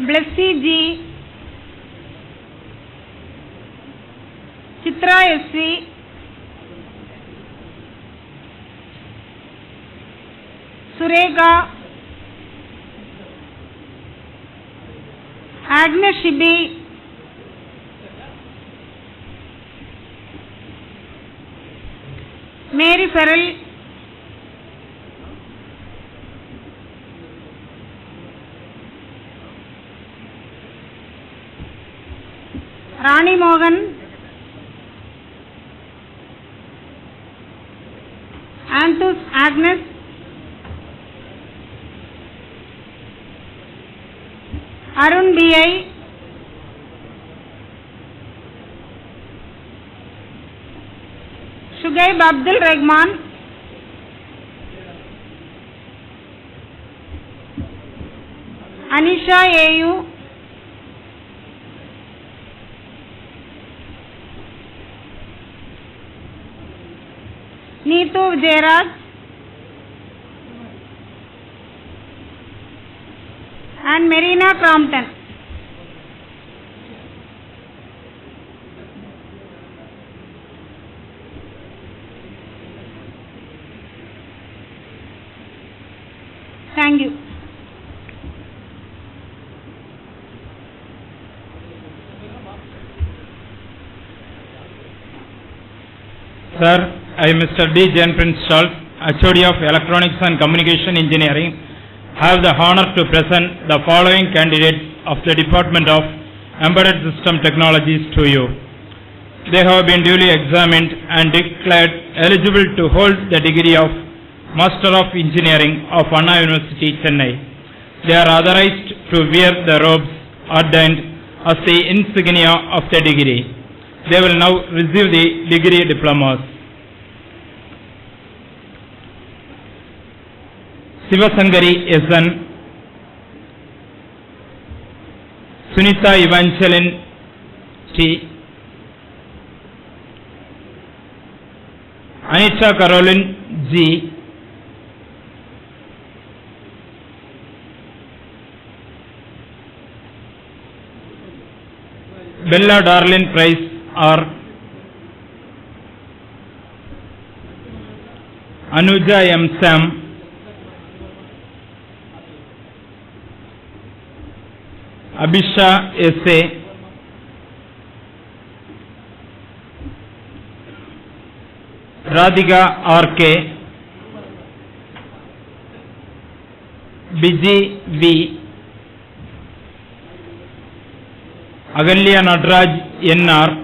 Blessy G, Chitra SV, Sureka, Agnes Shibi, Mary Farrell, Rani Mohan, Agnes, Arun B.I., Shugaib Abdul Rahman, Anisha A.U., Neetu Vijayaraj, and Marina Crompton. Thank you. Sir, I, Mr. D. Jan Prince Charles, HOD of Electronics and Communication Engineering, have the honor to present the following candidates of the Department of Embedded System Technologies to you. They have been duly examined and declared eligible to hold the degree of Master of Engineering of Anna University, Chennai. They are authorized to wear the robes ordained as the insignia of the degree. They will now receive the degree diplomas. Sivasangari S.N., Sunita Evangeline T., Anita Caroline G., Bella Darlene Price R., Anuja M. Sam, Abhisha S.A., Radhika R.K., Biji V., Agalya Nadraj N.R.,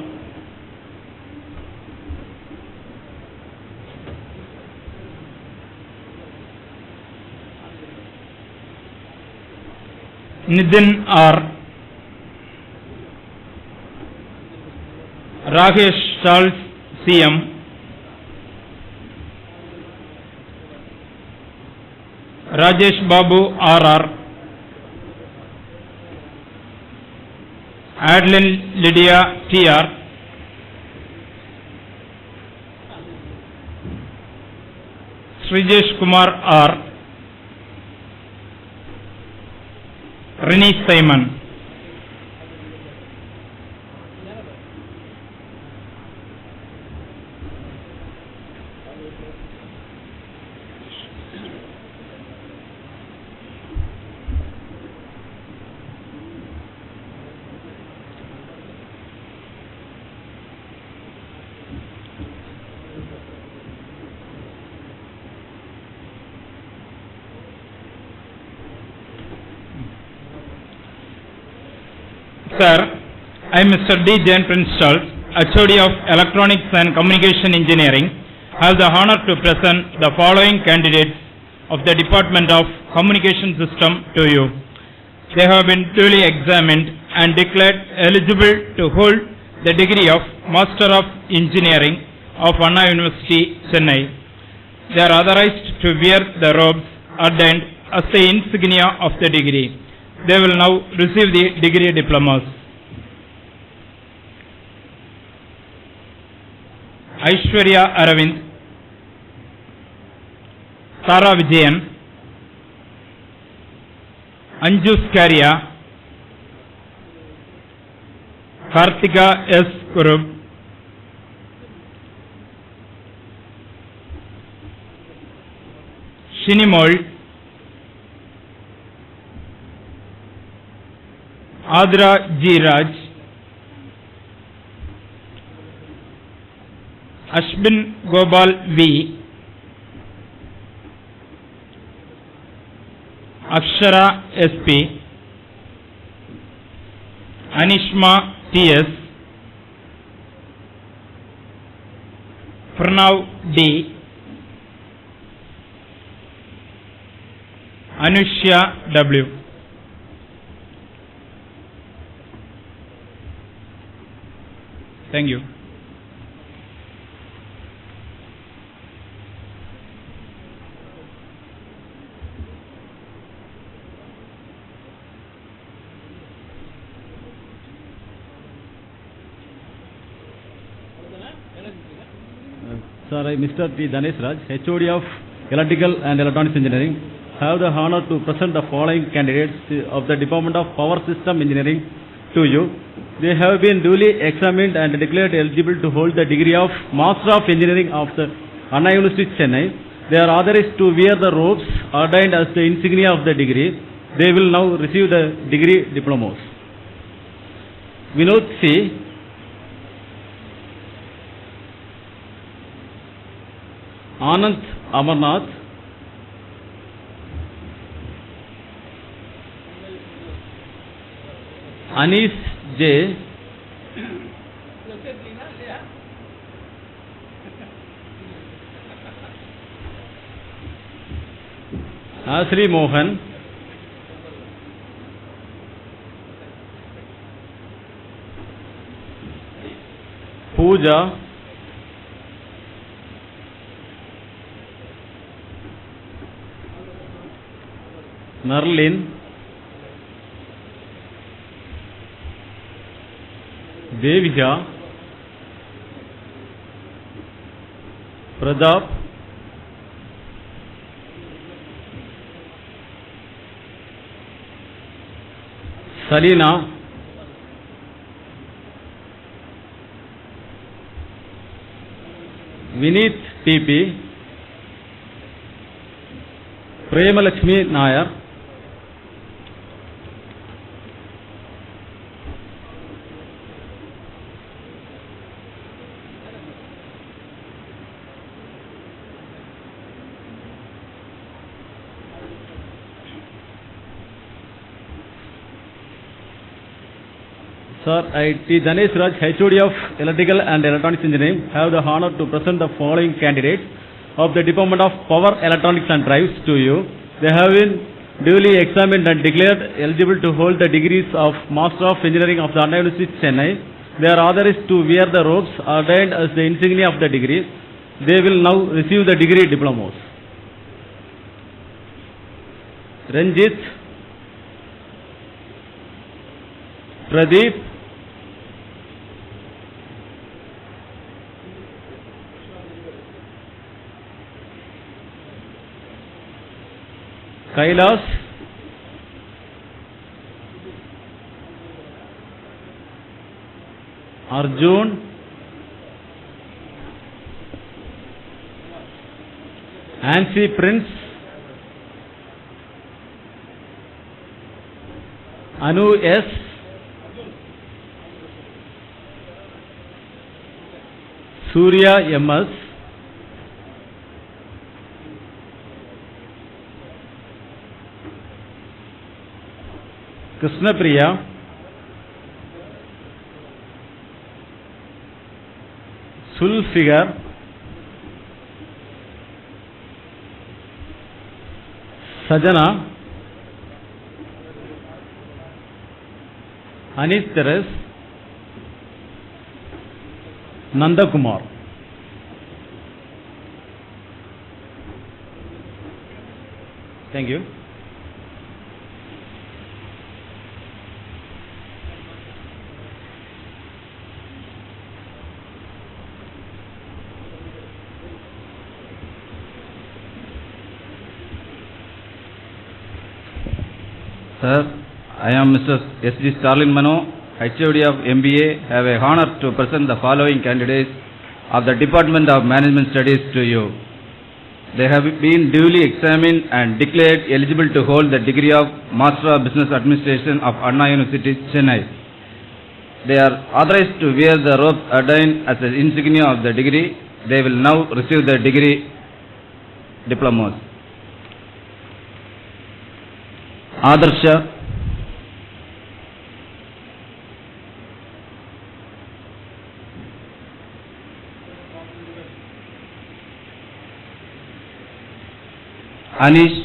Nitin R., Rakesh Charles C.M., Rajesh Babu R.R., Adeline Lydia T.R., Srijesh Kumar R., Renee Simon. Sir, I, Mr. D. Jan Prince Charles, HOD of Electronics and Communication Engineering, have the honor to present the following candidates of the Department of Communication System to you. They have been duly examined and declared eligible to hold the degree of Master of Engineering of Anna University, Chennai. They are authorized to wear the robes ordained as the insignia of the degree. They will now receive the degree diplomas. Aishwarya Aravind, Sara Vijayan, Anju Skaria, Kartika S. Kurub, Shinimol, Adra G. Raj, Ashbin Gopal V, Akshara SP, Anishma T.S., Pranav D., Anushya W. Thank you. Sir, I, Mr. T. Danesh Raj, HOD of Electrical and Electronics Engineering, have the honor to present the following candidates of the Department of Power System Engineering to you. They have been duly examined and declared eligible to hold the degree of Master of Engineering of the Anna University, Chennai. They are authorized to wear the robes ordained as the insignia of the degree. They will now receive the degree diplomas. Vinod C. Anand Amarnath, Anis J, Asri Mohan, Pooja, Narlin, Devija, Pradap, Salina, Vinit TP, Premalakshmi Nayar, Sir, I, T. Danesh Raj, HOD of Electrical and Electronics Engineering, have the honor to present the following candidates of the Department of Power, Electronics and Drives to you. They have been duly examined and declared eligible to hold the degrees of Master of Engineering of the Anna University, Chennai. They are authorized to wear the robes ordained as the insignia of the degree. They will now receive the degree diplomas. Ranjit, Pradeep, Kailas, Arjun, Nancy Prince, Anu S, Surya MS, Krishna Priya, Sulfigar, Sajana, Anis Teres, Nanda Kumar. Thank you. Sir, I am Mr. S.G. Starlin Mano, HOD of MBA, have a honor to present the following candidates of the Department of Management Studies to you. They have been duly examined and declared eligible to hold the degree of Master of Business Administration of Anna University, Chennai. They are authorized to wear the robe ordained as an insignia of the degree. They will now receive the degree diplomas. Adarsha, Anish,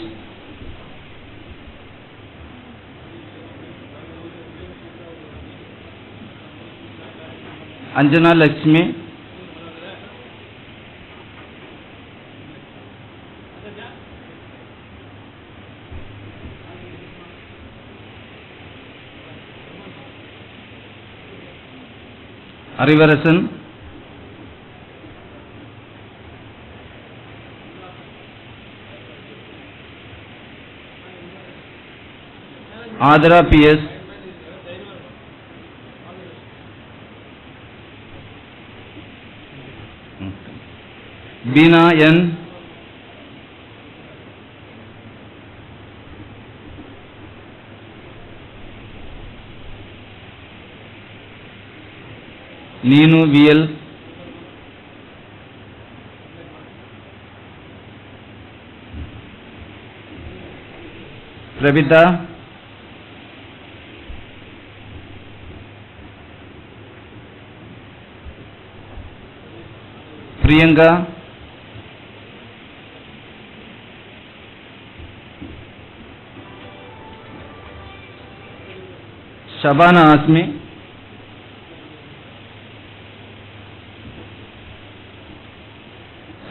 Anjana Lakshmi, Arivarasan, Adra PS, Bina N, Neenu VL, Pravita, Priyanka, Shabana Asmi,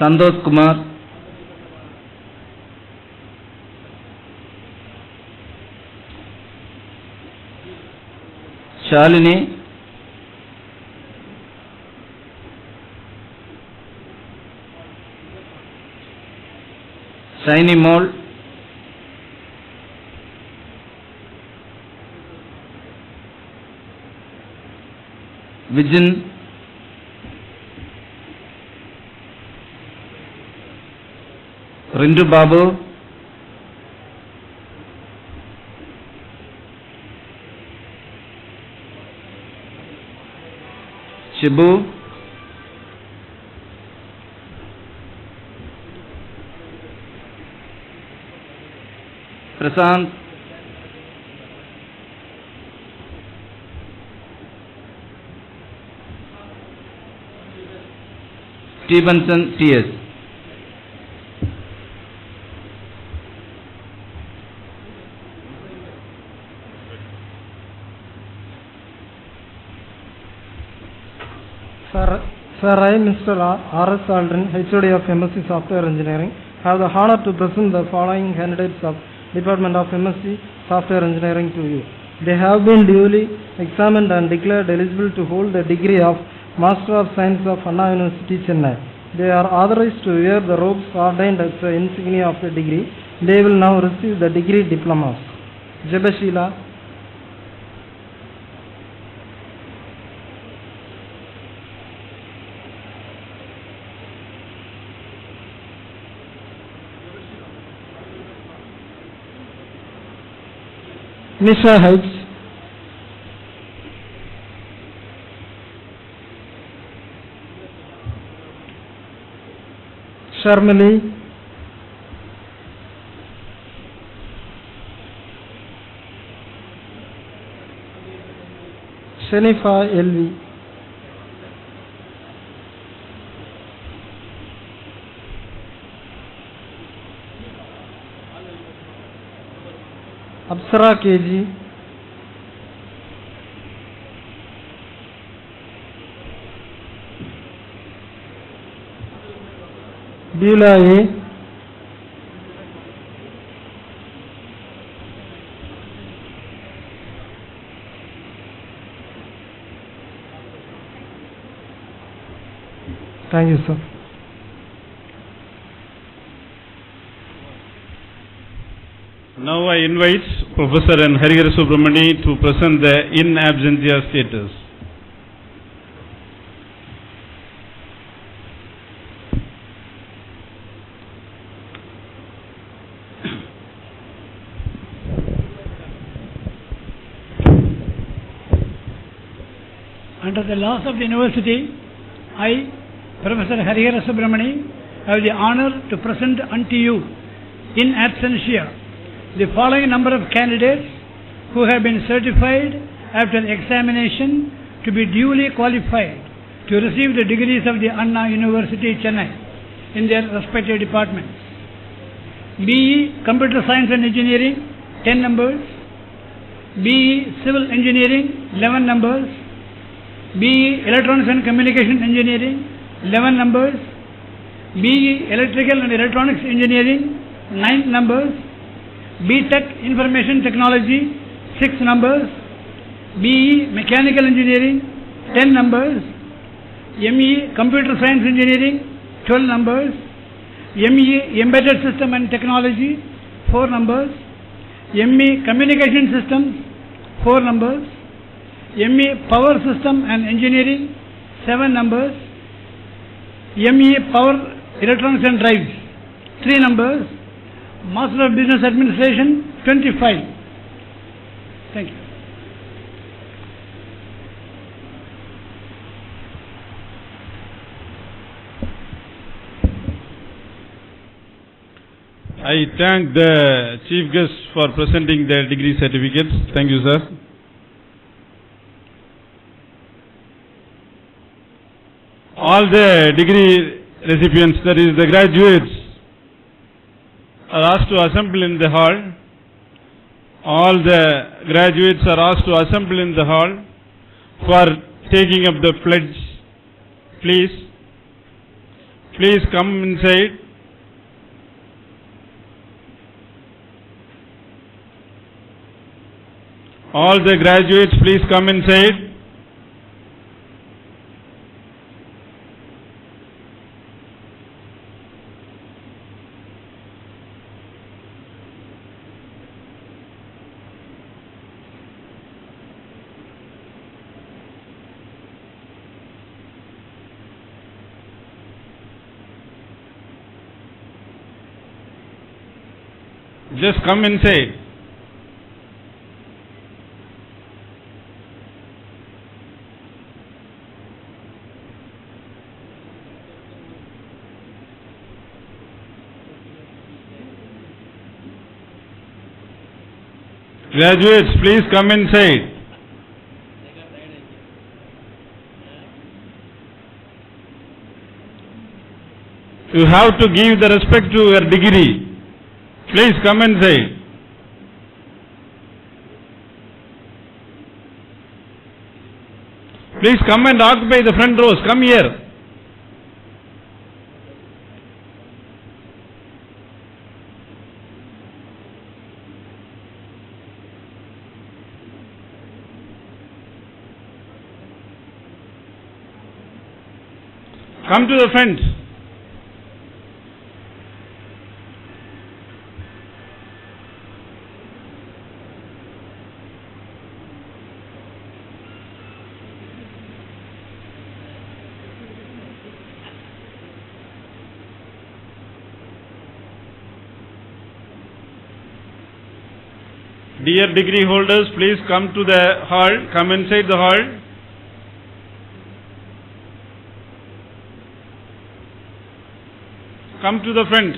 Santosh Kumar, Shalini, Shiny Mall, Vijin, Rindu Babu, Shibu, Prasant, Stevenson TS, Sir, I, Mr. R.S. Aldrin, HOD of MSc Software Engineering, have the honor to present the following candidates of Department of MSc Software Engineering to you. They have been duly examined and declared eligible to hold the degree of Master of Science of Anna University, Chennai. They are authorized to wear the robes ordained as the insignia of the degree. They will now receive the degree diplomas. Jebashila, Nisha Heights, Sharmili, Shanifa LV, Apsara KG, Beulah A, thank you, sir. Now I invite Professor N. Harihara Subramani to present the in absentia status. Under the laws of the university, I, Professor Harihara Subramani, have the honor to present unto you in absentia the following number of candidates who have been certified after examination to be duly qualified to receive the degrees of the Anna University, Chennai in their respective departments. BE Computer Science and Engineering, 10 numbers. BE Civil Engineering, 11 numbers. BE Electronics and Communication Engineering, 11 numbers. BE Electrical and Electronics Engineering, 9 numbers. BTech Information Technology, 6 numbers. BE Mechanical Engineering, 10 numbers. ME Computer Science Engineering, 12 numbers. ME Embedded System and Technology, 4 numbers. ME Communication Systems, 4 numbers. ME Power System and Engineering, 7 numbers. ME Power Electronics and Drives, 3 numbers. Master of Business Administration, 25. Thank you. I thank the chief guest for presenting their degree certificates. Thank you, sir. All the degree recipients, that is the graduates, are asked to assemble in the hall. All the graduates are asked to assemble in the hall for taking up the pledge. Please come inside. All the graduates, please come inside. Just come inside. Graduates, please come inside. You have to give the respect to your degree. Please come inside. Please come and occupy the front rows. Come here. Come to the front. Dear degree holders, please come to the hall. Come inside the hall. Come to the front.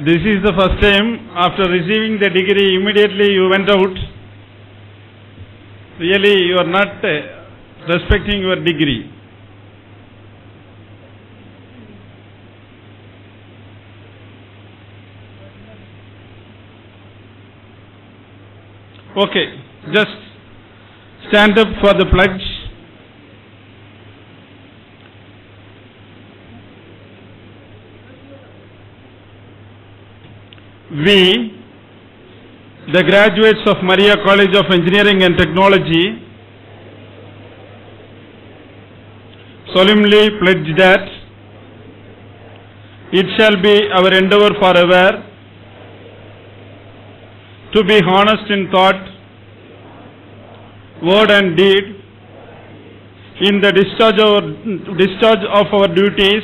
This is the first time after receiving the degree immediately you went out. Really you are not respecting your degree. Okay, just stand up for the pledge. We, the graduates of Maria College of Engineering and Technology, solemnly pledge that it shall be our endeavor forever to be honest in thought, word and deed, in the discharge of our duties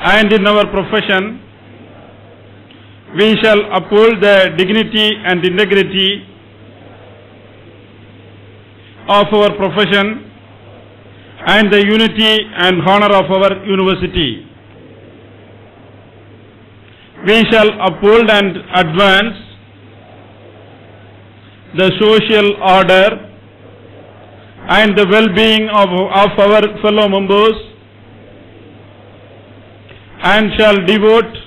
and in our profession. We shall uphold the dignity and integrity of our profession and the unity and honor of our university. We shall uphold and advance the social order, and the well-being of our fellow members, and shall devote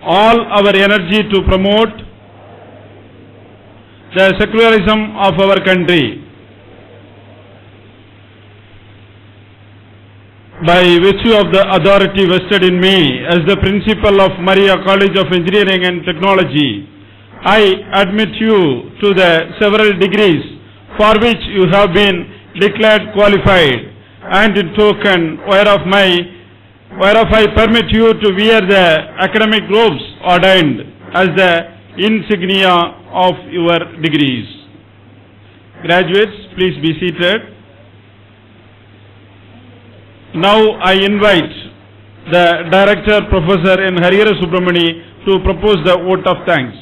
all our energy to promote the secularism of our country. By virtue of the authority vested in me as the principal of Maria College of Engineering and Technology, I admit you to the several degrees for which you have been declared qualified, and in token whereof I permit you to wear the academic robes ordained as the insignia of your degrees. Graduates, please be seated. Now I invite the Director, Professor N. Harihara Subramani, to propose the vote of thanks.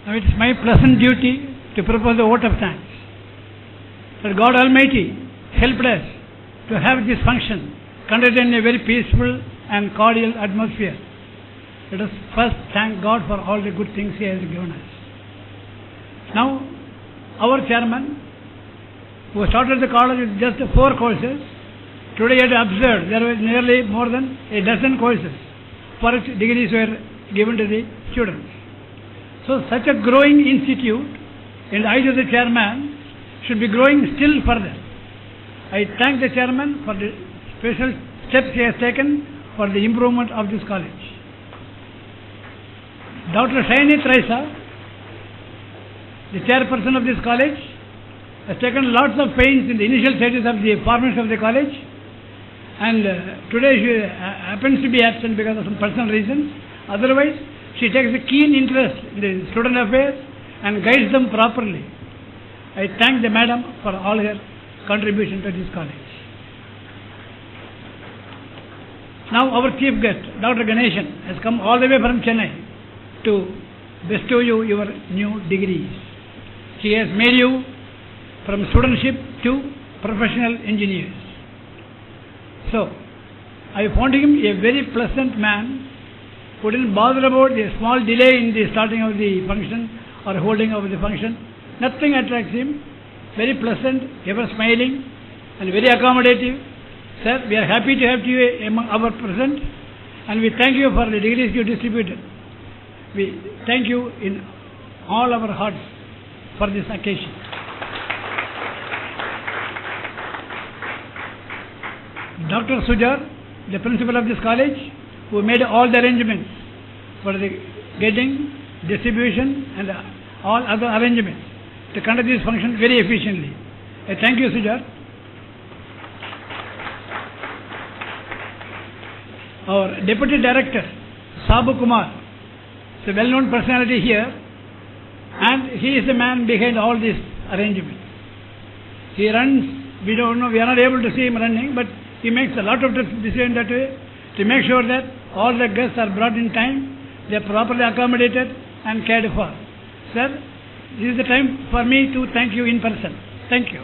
Now it is my pleasant duty to propose a vote of thanks. That God Almighty helped us to have this function conducted in a very peaceful and cordial atmosphere. Let us first thank God for all the good things He has given us. Now, our chairman, who started the college with just 4 courses, today he had observed there were nearly more than a dozen courses for which degrees were given to the students. So such a growing institute, in the eyes of the chairman, should be growing still further. I thank the chairman for the special steps he has taken for the improvement of this college. Dr. Saini Traisa, the chairperson of this college, has taken lots of pains in the initial stages of the formation of the college, and today she happens to be absent because of some personal reasons. Otherwise, she takes a keen interest in the student affairs and guides them properly. I thank the madam for all her contribution to this college. Now our chief guest, Dr. Ganeshan, has come all the way from Chennai to bestow you your new degrees. He has made you from studentship to professional engineers. So, I found him a very pleasant man who didn't bother about a small delay in the starting of the function or holding of the function. Nothing attracts him. Very pleasant, ever smiling, and very accommodative. Sir, we are happy to have you among our present, and we thank you for the degrees you distributed. We thank you in all our hearts for this occasion. Dr. Sujar, the principal of this college, who made all the arrangements for the getting, distribution, and all other arrangements to conduct this function very efficiently. I thank you, Sujar. Our Deputy Director, Sabu Kumar, is a well-known personality here, and he is the man behind all these arrangements. He runs, we don't know, we are not able to see him running, but he makes a lot of decisions that way to make sure that all the guests are brought in time, they are properly accommodated and cared for. Sir, this is the time for me to thank you in person. Thank you.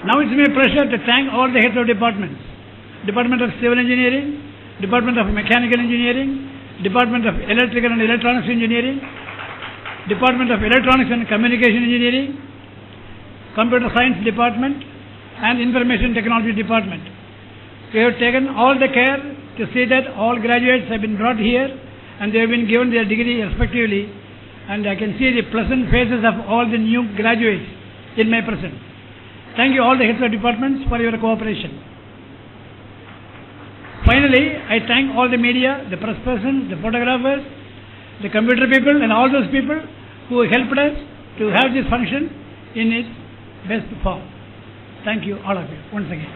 Now it's my pleasure to thank all the heads of departments. Department of Civil Engineering, Department of Mechanical Engineering, Department of Electrical and Electronics Engineering, Department of Electronics and Communication Engineering, Computer Science Department, and Information Technology Department. We have taken all the care to see that all graduates have been brought here and they have been given their degree respectively, and I can see the pleasant faces of all the new graduates in my presence. Thank you all the heads of departments for your cooperation. Finally, I thank all the media, the press persons, the photographers, the computer people, and all those people who helped us to have this function in its best form. Thank you, all of you, once again.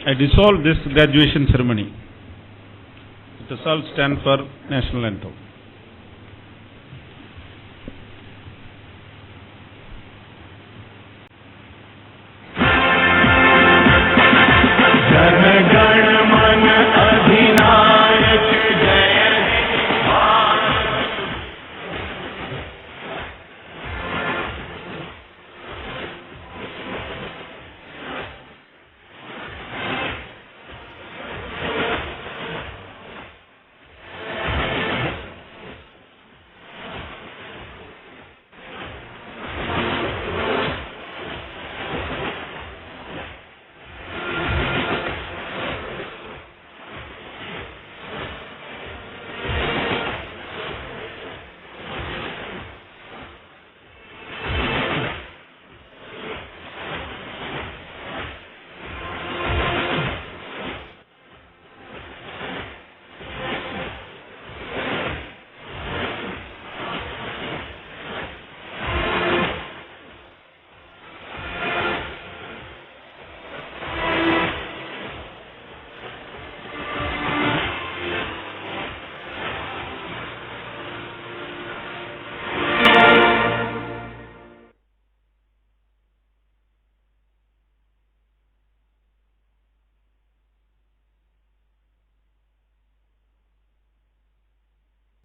I dissolve this graduation ceremony. Let us all stand for national anthem.